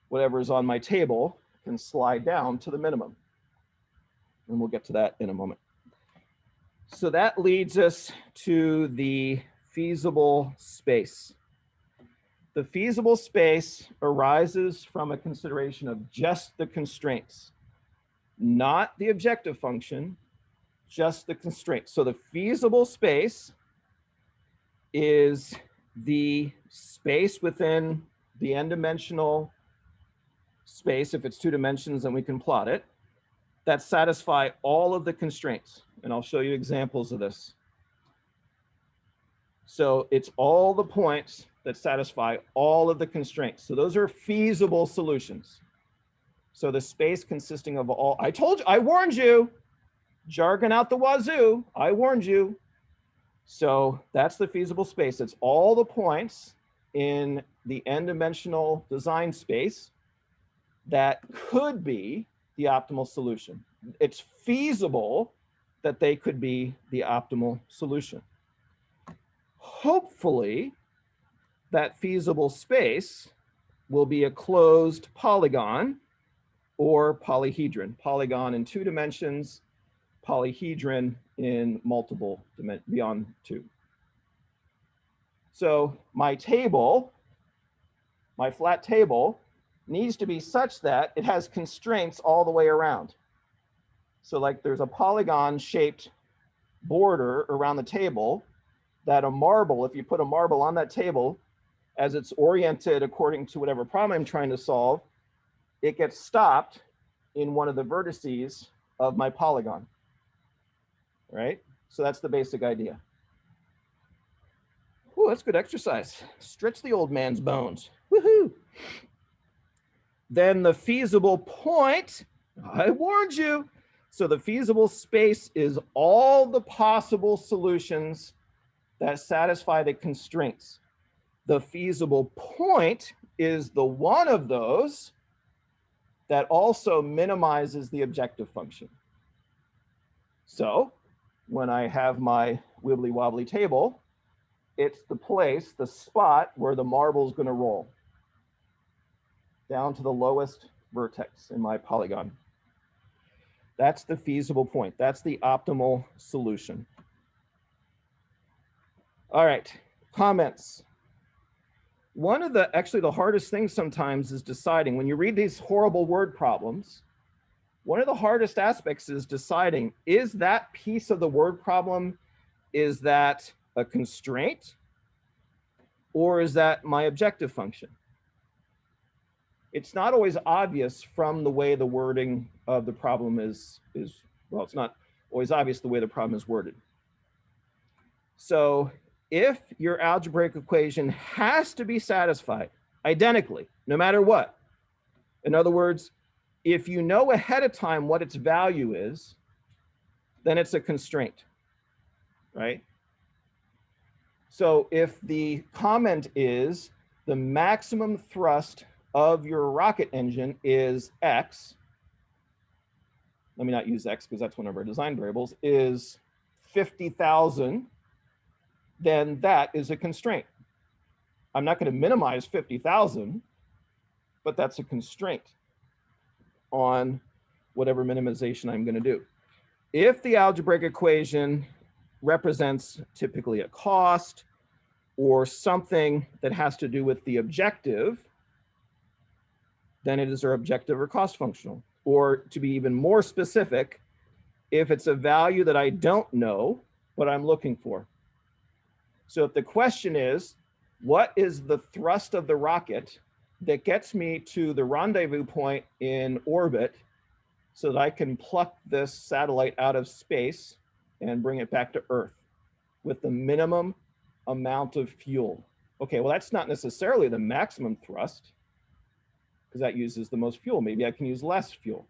whatever is on my table can slide down to the minimum. And we'll get to that in a moment. So that leads us to the feasible space. The feasible space arises from a consideration of just the constraints, not the objective function, just the constraints. So the feasible space is the space within the n-dimensional space. If it's 2 dimensions, then we can plot it, that satisfy all of the constraints. And I'll show you examples of this. So it's all the points that satisfy all of the constraints. So those are feasible solutions. So the space consisting of all, I told you, I warned you, jargon out the wazoo, I warned you. So that's the feasible space. It's all the points in the n-dimensional design space that could be the optimal solution. It's feasible that they could be the optimal solution. Hopefully, that feasible space will be a closed polygon or polyhedron. Polygon in 2 dimensions, polyhedron in multiple dimensions, beyond 2. So my table, my flat table, needs to be such that it has constraints all the way around. So like there's a polygon-shaped border around the table that a marble, if you put a marble on that table, as it's oriented according to whatever problem I'm trying to solve, it gets stopped in one of the vertices of my polygon, right? So that's the basic idea. Ooh, that's good exercise. Stretch the old man's bones. Woohoo! Then the feasible point, I warned you. So the feasible space is all the possible solutions that satisfy the constraints. The feasible point is the one of those that also minimizes the objective function. So when I have my wibbly wobbly table, it's the place, the spot where the marble is going to roll down to the lowest vertex in my polygon. That's the feasible point. That's the optimal solution. All right, comments. One of the, actually the hardest things sometimes is deciding, when you read these horrible word problems, one of the hardest aspects is deciding, is that piece of the word problem, is that a constraint, or is that my objective function? It's not always obvious from the way the wording of the problem is well, it's not always obvious the way the problem is worded. So if your algebraic equation has to be satisfied identically, no matter what, in other words, if you know ahead of time what its value is, then it's a constraint, right? So if the comment is the maximum thrust of your rocket engine is X, let me not use X because that's one of our design variables, is 50,000, then that is a constraint. I'm not going to minimize 50,000, but that's a constraint on whatever minimization I'm going to do. If the algebraic equation represents typically a cost or something that has to do with the objective, then it is our objective or cost functional. Or to be even more specific, if it's a value that I don't know what I'm looking for. So if the question is, what is the thrust of the rocket that gets me to the rendezvous point in orbit so that I can pluck this satellite out of space and bring it back to Earth with the minimum amount of fuel? Okay, well, that's not necessarily the maximum thrust because that uses the most fuel. Maybe I can use less fuel.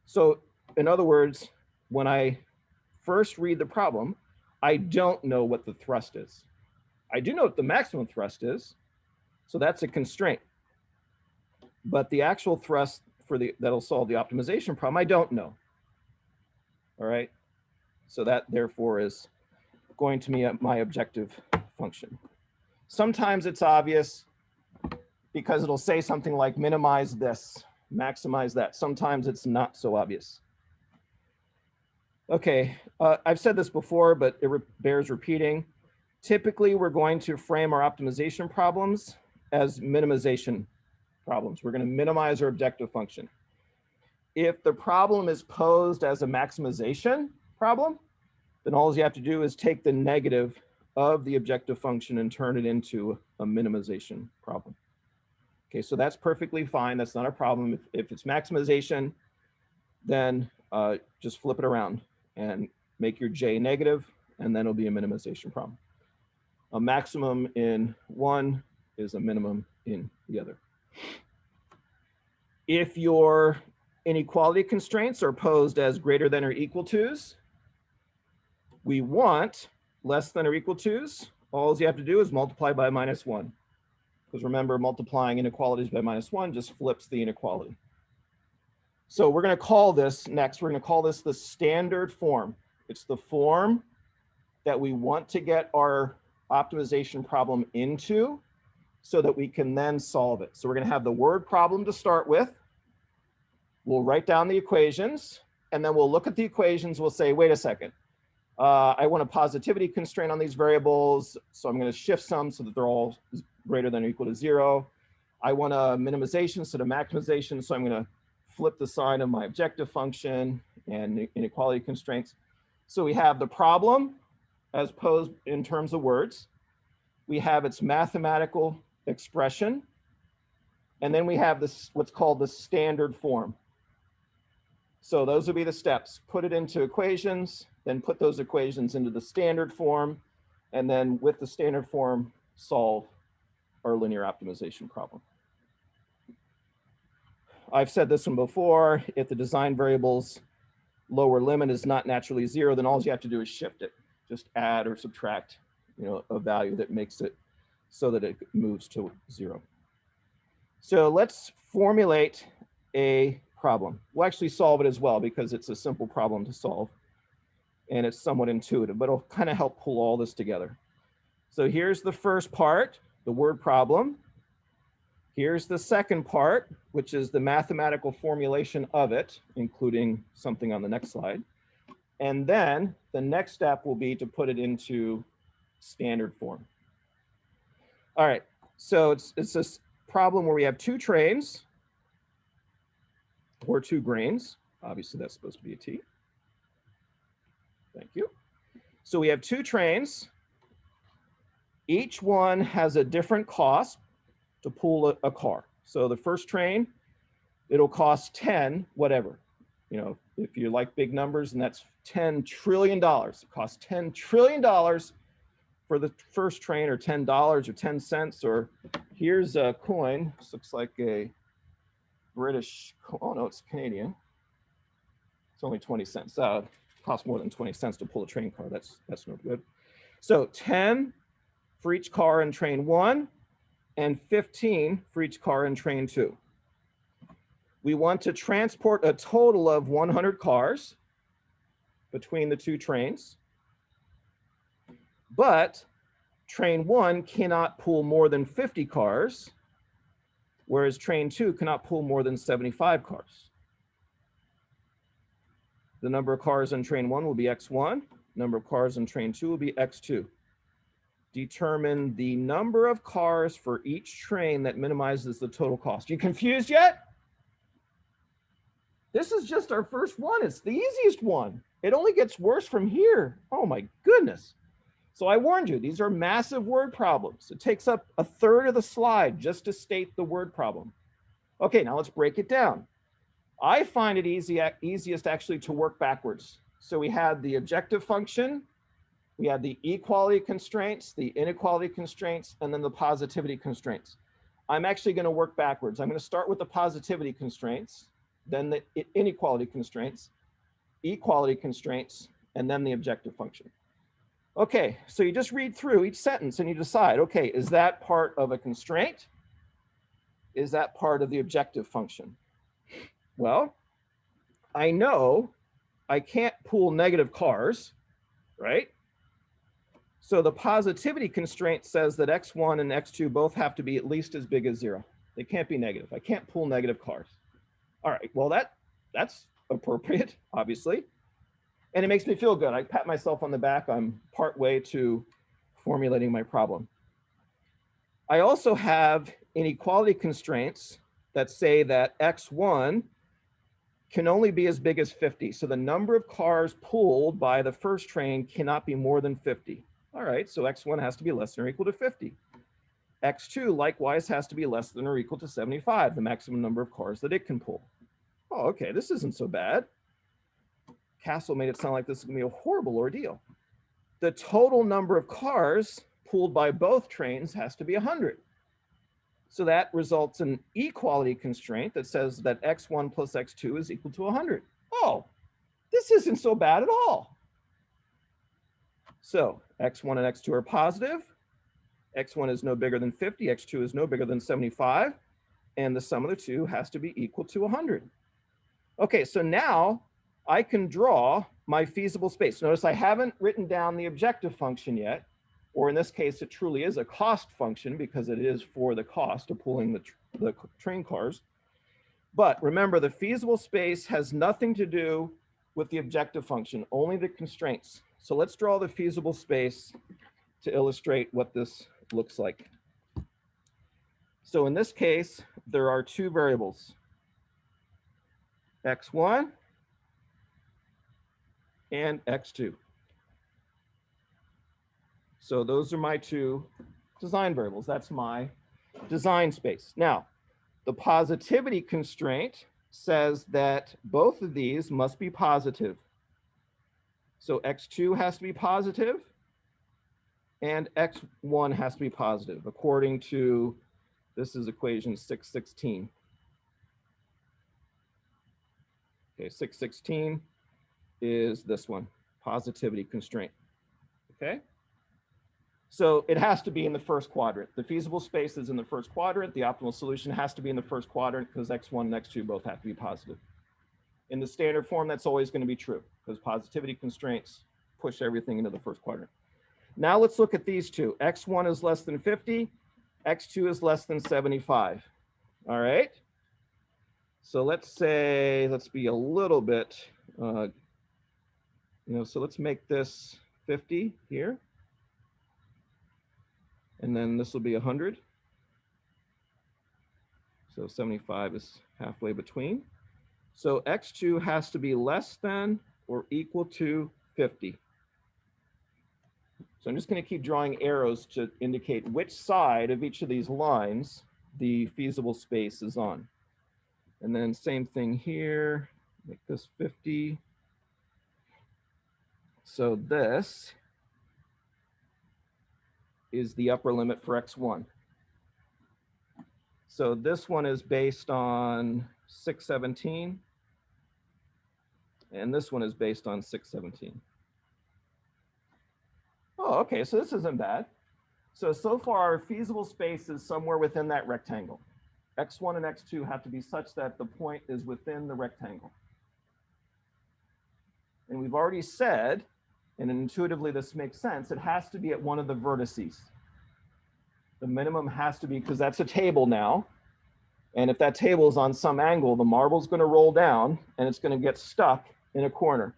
So in other words, when I first read the problem, I don't know what the thrust is. I do know what the maximum thrust is, so that's a constraint. But the actual thrust for that'll solve the optimization problem, I don't know. All right, so that therefore is going to be my objective function. Sometimes it's obvious because it'll say something like minimize this, maximize that. Sometimes it's not so obvious. Okay, I've said this before, but it bears repeating. Typically, we're going to frame our optimization problems as minimization problems. We're going to minimize our objective function. If the problem is posed as a maximization problem, then all you have to do is take the negative of the objective function and turn it into a minimization problem. Okay, so that's perfectly fine. That's not a problem. If it's maximization, then just flip it around and make your J negative, and then it'll be a minimization problem. A maximum in one is a minimum in the other. If your inequality constraints are posed as greater than or equal to's, we want less than or equal to's. All you have to do is multiply by -1. Because remember, multiplying inequalities by -1 just flips the inequality. So we're going to call this next, we're going to call this the standard form. It's the form that we want to get our optimization problem into so that we can then solve it. So we're going to have the word problem to start with. We'll write down the equations, and then we'll look at the equations. We'll say, wait a second, I want a positivity constraint on these variables, so I'm going to shift some so that they're all greater than or equal to 0. I want a minimization instead of maximization, so I'm going to flip the sign of my objective function and inequality constraints. So we have the problem as posed in terms of words. We have its mathematical expression, and then we have this what's called the standard form. So those would be the steps. Put it into equations, then put those equations into the standard form, and then with the standard form, solve our linear optimization problem. I've said this one before. If the design variable's lower limit is not naturally 0, then all you have to do is shift it. Just add or subtract, a value that makes it so that it moves to 0. So let's formulate a problem. We'll actually solve it as well because it's a simple problem to solve and it's somewhat intuitive, but it'll kind of help pull all this together. So here's the first part, the word problem. Here's the second part, which is the mathematical formulation of it, including something on the next slide. And then the next step will be to put it into standard form. All right, so it's this problem where we have two trains or two grains. Obviously, that's supposed to be a T. Thank you. So we have two trains. Each one has a different cost to pull a car. So the first train, it'll cost 10, whatever. You know, if you like big numbers, and that's $10 trillion. It costs $10 trillion for the first train, or $10 or 10 cents, or here's a coin. This looks like a British, oh no, it's Canadian. It's only 20 cents. It costs more than 20 cents to pull a train car. That's no good. So 10 for each car in train 1, and 15 for each car in train 2. We want to transport a total of 100 cars between the two trains, but train 1 cannot pull more than 50 cars, whereas train 2 cannot pull more than 75 cars. The number of cars in train 1 will be X1, number of cars in train 2 will be X2. Determine the number of cars for each train that minimizes the total cost. You confused yet? This is just our first one. It's the easiest one. It only gets worse from here. Oh my goodness. So I warned you, these are massive word problems. It takes up a third of the slide just to state the word problem. Okay, now let's break it down. I find it easiest actually to work backwards. So we had the objective function, we had the equality constraints, the inequality constraints, and then the positivity constraints. I'm actually going to work backwards. I'm going to start with the positivity constraints, then the inequality constraints, equality constraints, and then the objective function. Okay, so you just read through each sentence and you decide, okay, is that part of a constraint? Is that part of the objective function? Well, I know I can't pull negative cars, right? So the positivity constraint says that X1 and X2 both have to be at least as big as 0. They can't be negative. I can't pull negative cars. All right, well, that's appropriate, obviously. And it makes me feel good. I pat myself on the back. I'm part way to formulating my problem. I also have inequality constraints that say that X1 can only be as big as 50. So the number of cars pulled by the first train cannot be more than 50. All right, so X1 has to be less than or equal to 50. X2 likewise has to be less than or equal to 75, the maximum number of cars that it can pull. Oh, okay, this isn't so bad. Castle made it sound like this is gonna be a horrible ordeal. The total number of cars pulled by both trains has to be 100. So that results in an equality constraint that says that X1 plus X2 is equal to 100. Oh, this isn't so bad at all. So X1 and X2 are positive. X1 is no bigger than 50. X2 is no bigger than 75. And the sum of the two has to be equal to 100. Okay, so now I can draw my feasible space. Notice I haven't written down the objective function yet, or in this case, it truly is a cost function because it is for the cost of pulling the train cars. But remember, the feasible space has nothing to do with the objective function, only the constraints. So let's draw the feasible space to illustrate what this looks like. So in this case, there are two variables, X1 and X2. So those are my two design variables. That's my design space. Now, the positivity constraint says that both of these must be positive. So X2 has to be positive and X1 has to be positive according to, this is equation 616. Okay, 616 is this one, positivity constraint, okay? So it has to be in the first quadrant. The feasible space is in the first quadrant. The optimal solution has to be in the first quadrant because X1 and X2 both have to be positive. In the standard form, that's always going to be true because positivity constraints push everything into the first quadrant. Now let's look at these two. X1 is less than 50, X2 is less than 75. All right. So let's say, let's be a little bit, so let's make this 50 here. And then this will be 100. So 75 is halfway between. So X2 has to be less than or equal to 50. So I'm just going to keep drawing arrows to indicate which side of each of these lines the feasible space is on. And then same thing here, make this 50. So this is the upper limit for X1. So this one is based on 617. And this one is based on 617. Oh, okay, so this isn't bad. So far our feasible space is somewhere within that rectangle. X1 and X2 have to be such that the point is within the rectangle. And we've already said, and intuitively this makes sense, it has to be at one of the vertices. The minimum has to be, because that's a table now. And if that table is on some angle, the marble's going to roll down and it's going to get stuck in a corner.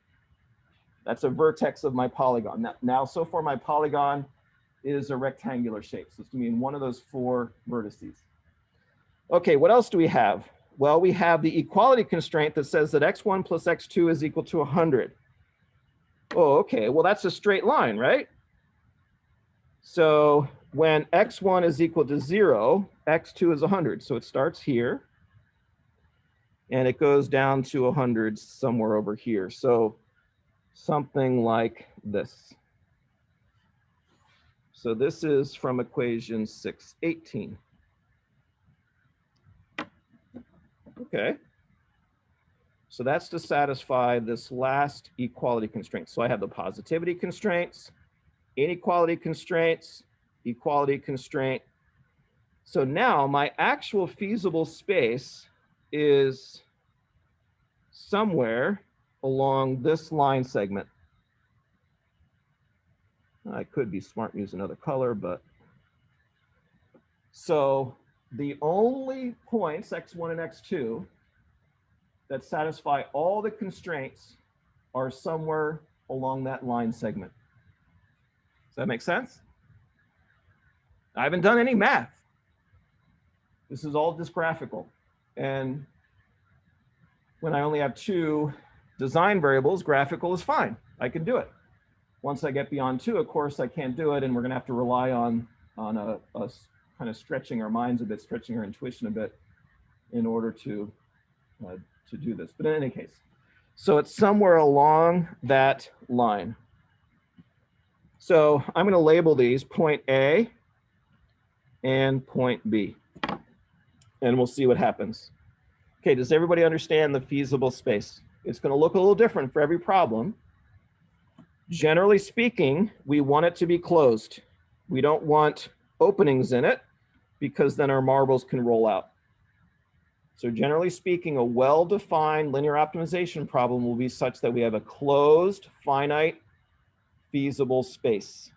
That's a vertex of my polygon. Now so far my polygon is a rectangular shape. So it's going to be in one of those 4 vertices. Okay, what else do we have? Well, we have the equality constraint that says that X1 plus X2 is equal to 100. Oh, okay, well that's a straight line, right? So when X1 is equal to 0, X2 is 100. So it starts here and it goes down to 100 somewhere over here. So something like this. So this is from equation 618. Okay. So that's to satisfy this last equality constraint. So I have the positivity constraints, inequality constraints, equality constraint. So now my actual feasible space is somewhere along this line segment. I could be smart and use another color, but so the only points, X1 and X2, that satisfy all the constraints are somewhere along that line segment. Does that make sense? I haven't done any math. This is all just graphical. And when I only have 2 design variables, graphical is fine. I can do it. Once I get beyond 2, of course, I can't do it, and we're going to have to rely on a kind of stretching our minds a bit, stretching our intuition a bit in order to do this. But in any case, so it's somewhere along that line. So I'm going to label these point A and point B, and we'll see what happens. Okay, does everybody understand the feasible space? It's going to look a little different for every problem. Generally speaking, we want it to be closed. We don't want openings in it because then our marbles can roll out. So generally speaking, a well-defined linear optimization problem will be such that we have a closed, finite, feasible space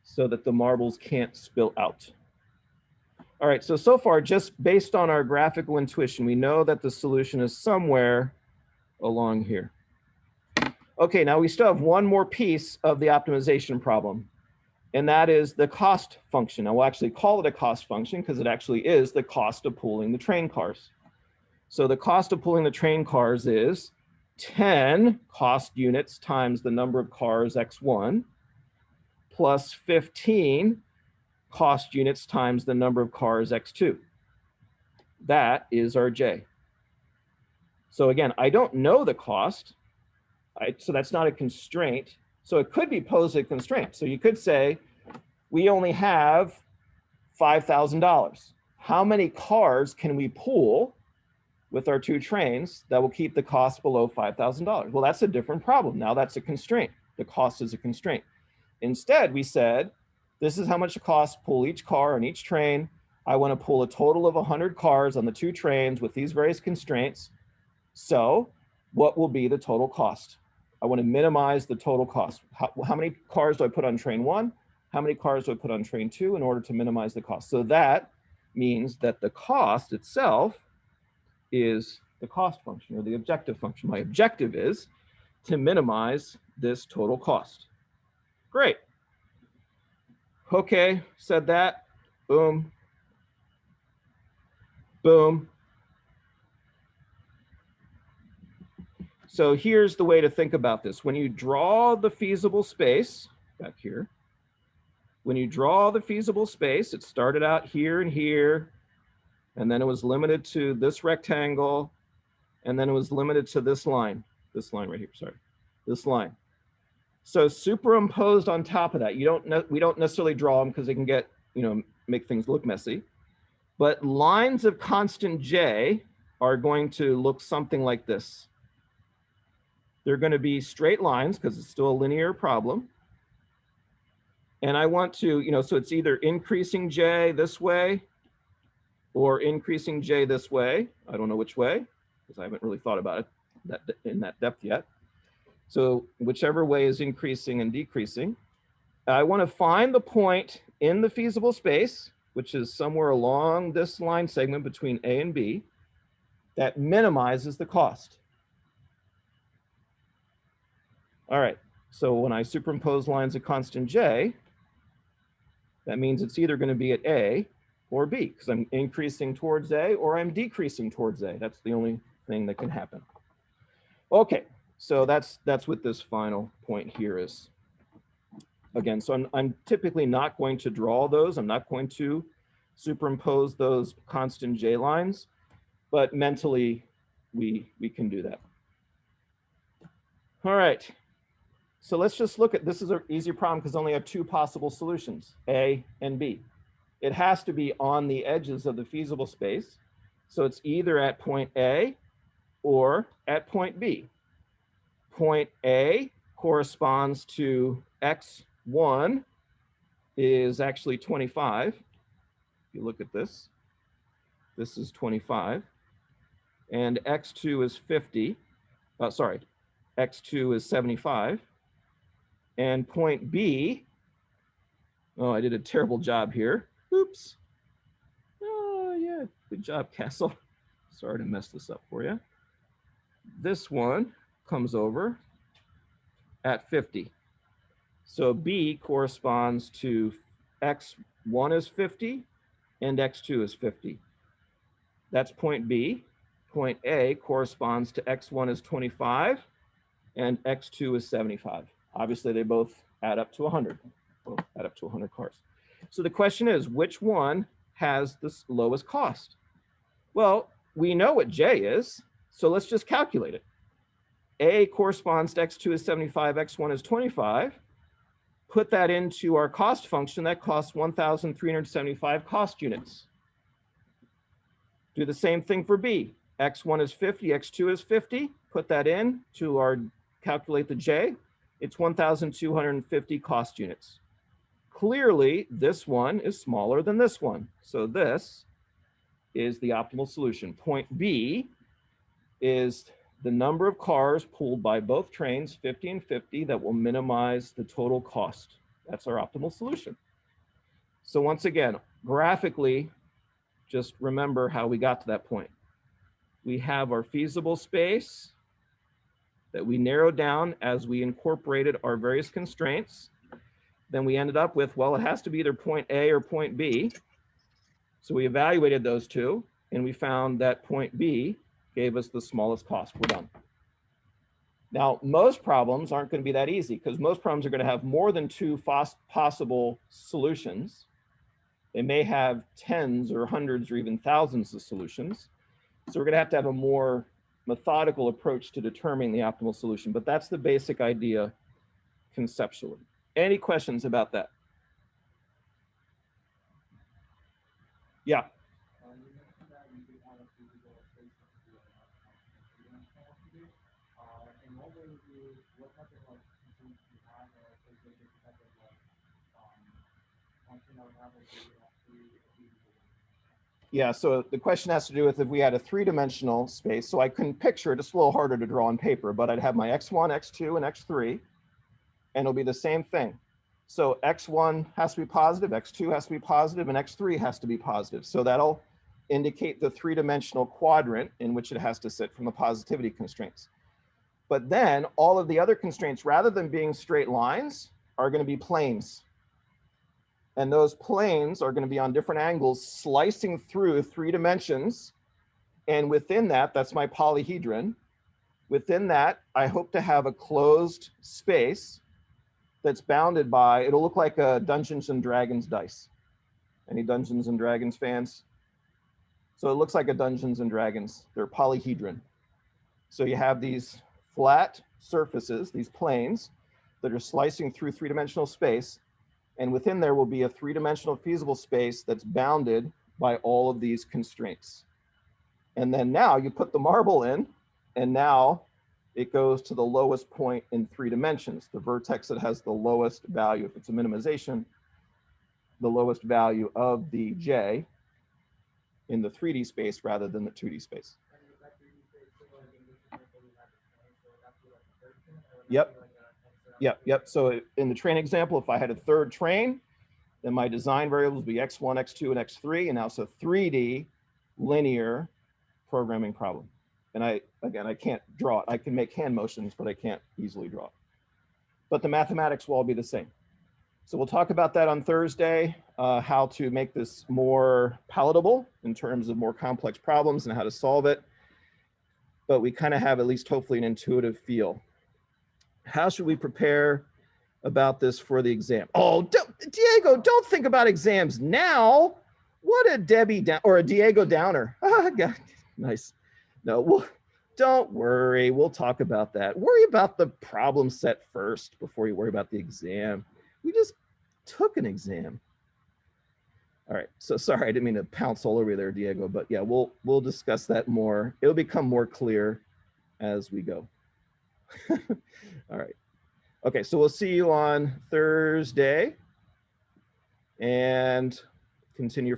so that the marbles can't spill out. All right, so far, just based on our graphical intuition, we know that the solution is somewhere along here. Okay, now we still have one more piece of the optimization problem, and that is the cost function. Now we'll actually call it a cost function because it actually is the cost of pooling the train cars. So the cost of pooling the train cars is 10 cost units times the number of cars X1 plus 15 cost units times the number of cars X2. That is our J. So again, I don't know the cost, so that's not a constraint. So it could be posed as a constraint. So you could say, we only have $5,000. How many cars can we pool with our 2 trains that will keep the cost below $5,000? Well, that's a different problem. Now that's a constraint. The cost is a constraint. Instead, we said, this is how much it costs to pool each car on each train. I want to pool a total of 100 cars on the 2 trains with these various constraints. So what will be the total cost? I want to minimize the total cost. How many cars do I put on train 1? How many cars do I put on train 2 in order to minimize the cost? So that means that the cost itself is the cost function or the objective function. My objective is to minimize this total cost. Great. Okay, said that. Boom. Boom. So here's the way to think about this. When you draw the feasible space, back here, when you draw the feasible space, it started out here and here, and then it was limited to this rectangle, and then it was limited to this line right here, sorry, this line. So superimposed on top of that, we don't necessarily draw them because they can get, make things look messy, but lines of constant J are going to look something like this. They're going to be straight lines because it's still a linear problem. And I want to, so it's either increasing J this way or increasing J this way. I don't know which way because I haven't really thought about it in that depth yet. So whichever way is increasing and decreasing. I want to find the point in the feasible space, which is somewhere along this line segment between A and B, that minimizes the cost. All right, so when I superimpose lines of constant J, that means it's either going to be at A or B, because I'm increasing towards A or I'm decreasing towards A. That's the only thing that can happen. Okay, so that's what this final point here is. Again, so I'm typically not going to draw those. I'm not going to superimpose those constant J lines, but mentally we can do that. All right. So let's just look at, this is an easy problem because I only have two possible solutions, A and B. It has to be on the edges of the feasible space. So it's either at point A or at point B. Point A corresponds to x1 is actually 25. If you look at this, this is 25. And x2 is 50. Sorry, x2 is 75. And point B, oh, I did a terrible job here. Oops. Oh, yeah, good job, Castle. Sorry to mess this up for you. This one comes over at 50. So B corresponds to x1 is 50 and x2 is 50. That's point B. Point A corresponds to x1 is 25 and x2 is 75. Obviously, they both add up to 100. Both add up to 100 cars. So the question is, which one has the lowest cost? Well, we know what J is, so let's just calculate it. A corresponds to x2 is 75, x1 is 25. Put that into our cost function, that costs 1,375 cost units. Do the same thing for B. X1 is 50, x2 is 50. Put that in to our calculate the J. It's 1,250 cost units. Clearly, this one is smaller than this one. So this is the optimal solution. Point B is the number of cars pulled by both trains, 50 and 50, that will minimize the total cost. That's our optimal solution. So once again, graphically, just remember how we got to that point. We have our feasible space that we narrowed down as we incorporated our various constraints. Then we ended up with, well, it has to be either point A or point B. So we evaluated those two, and we found that point B gave us the smallest cost. We're done. Now, most problems aren't going to be that easy because most problems are going to have more than two possible solutions. They may have tens or hundreds or even thousands of solutions. So we're going to have a more methodical approach to determining the optimal solution, but that's the basic idea conceptually. Any questions about that? Yeah. Yeah, so the question has to do with if we had a three-dimensional space, so I couldn't picture it, it's a little harder to draw on paper, but I'd have my x1, x2, and x3, and it'll be the same thing. So x1 has to be positive, x2 has to be positive, and x3 has to be positive. So that'll indicate the three-dimensional quadrant in which it has to sit from the positivity constraints. But then all of the other constraints, rather than being straight lines, are going to be planes. And those planes are going to be on different angles, slicing through 3 dimensions. And within that, that's my polyhedron. Within that, I hope to have a closed space that's bounded by, it'll look like a Dungeons and Dragons dice. Any Dungeons and Dragons fans? So it looks like a Dungeons and Dragons. They're polyhedron. So you have these flat surfaces, these planes, that are slicing through 3-dimensional space. And within there will be a 3-dimensional feasible space that's bounded by all of these constraints. And then now you put the marble in, and now it goes to the lowest point in 3 dimensions, the vertex that has the lowest value. If it's a minimization, the lowest value of the J in the 3D space rather than the 2D space. Yep. So in the train example, if I had a third train, then my design variables would be x1, x2, and x3, and now it's a 3D linear programming problem. And I can't draw it. I can make hand motions, but I can't easily draw it. But the mathematics will all be the same. So we'll talk about that on Thursday, how to make this more palatable in terms of more complex problems and how to solve it. But we kind of have at least hopefully an intuitive feel. How should we prepare about this for the exam? Oh, Diego, don't think about exams now. What a Debbie or a Diego Downer. Oh, God. Nice. No, don't worry. We'll talk about that. Worry about the problem set first before you worry about the exam. We just took an exam. All right. So sorry, I didn't mean to pounce all over you there, Diego. But yeah, we'll discuss that more. It'll become more clear as we go. All right. Okay, so we'll see you on Thursday and continue.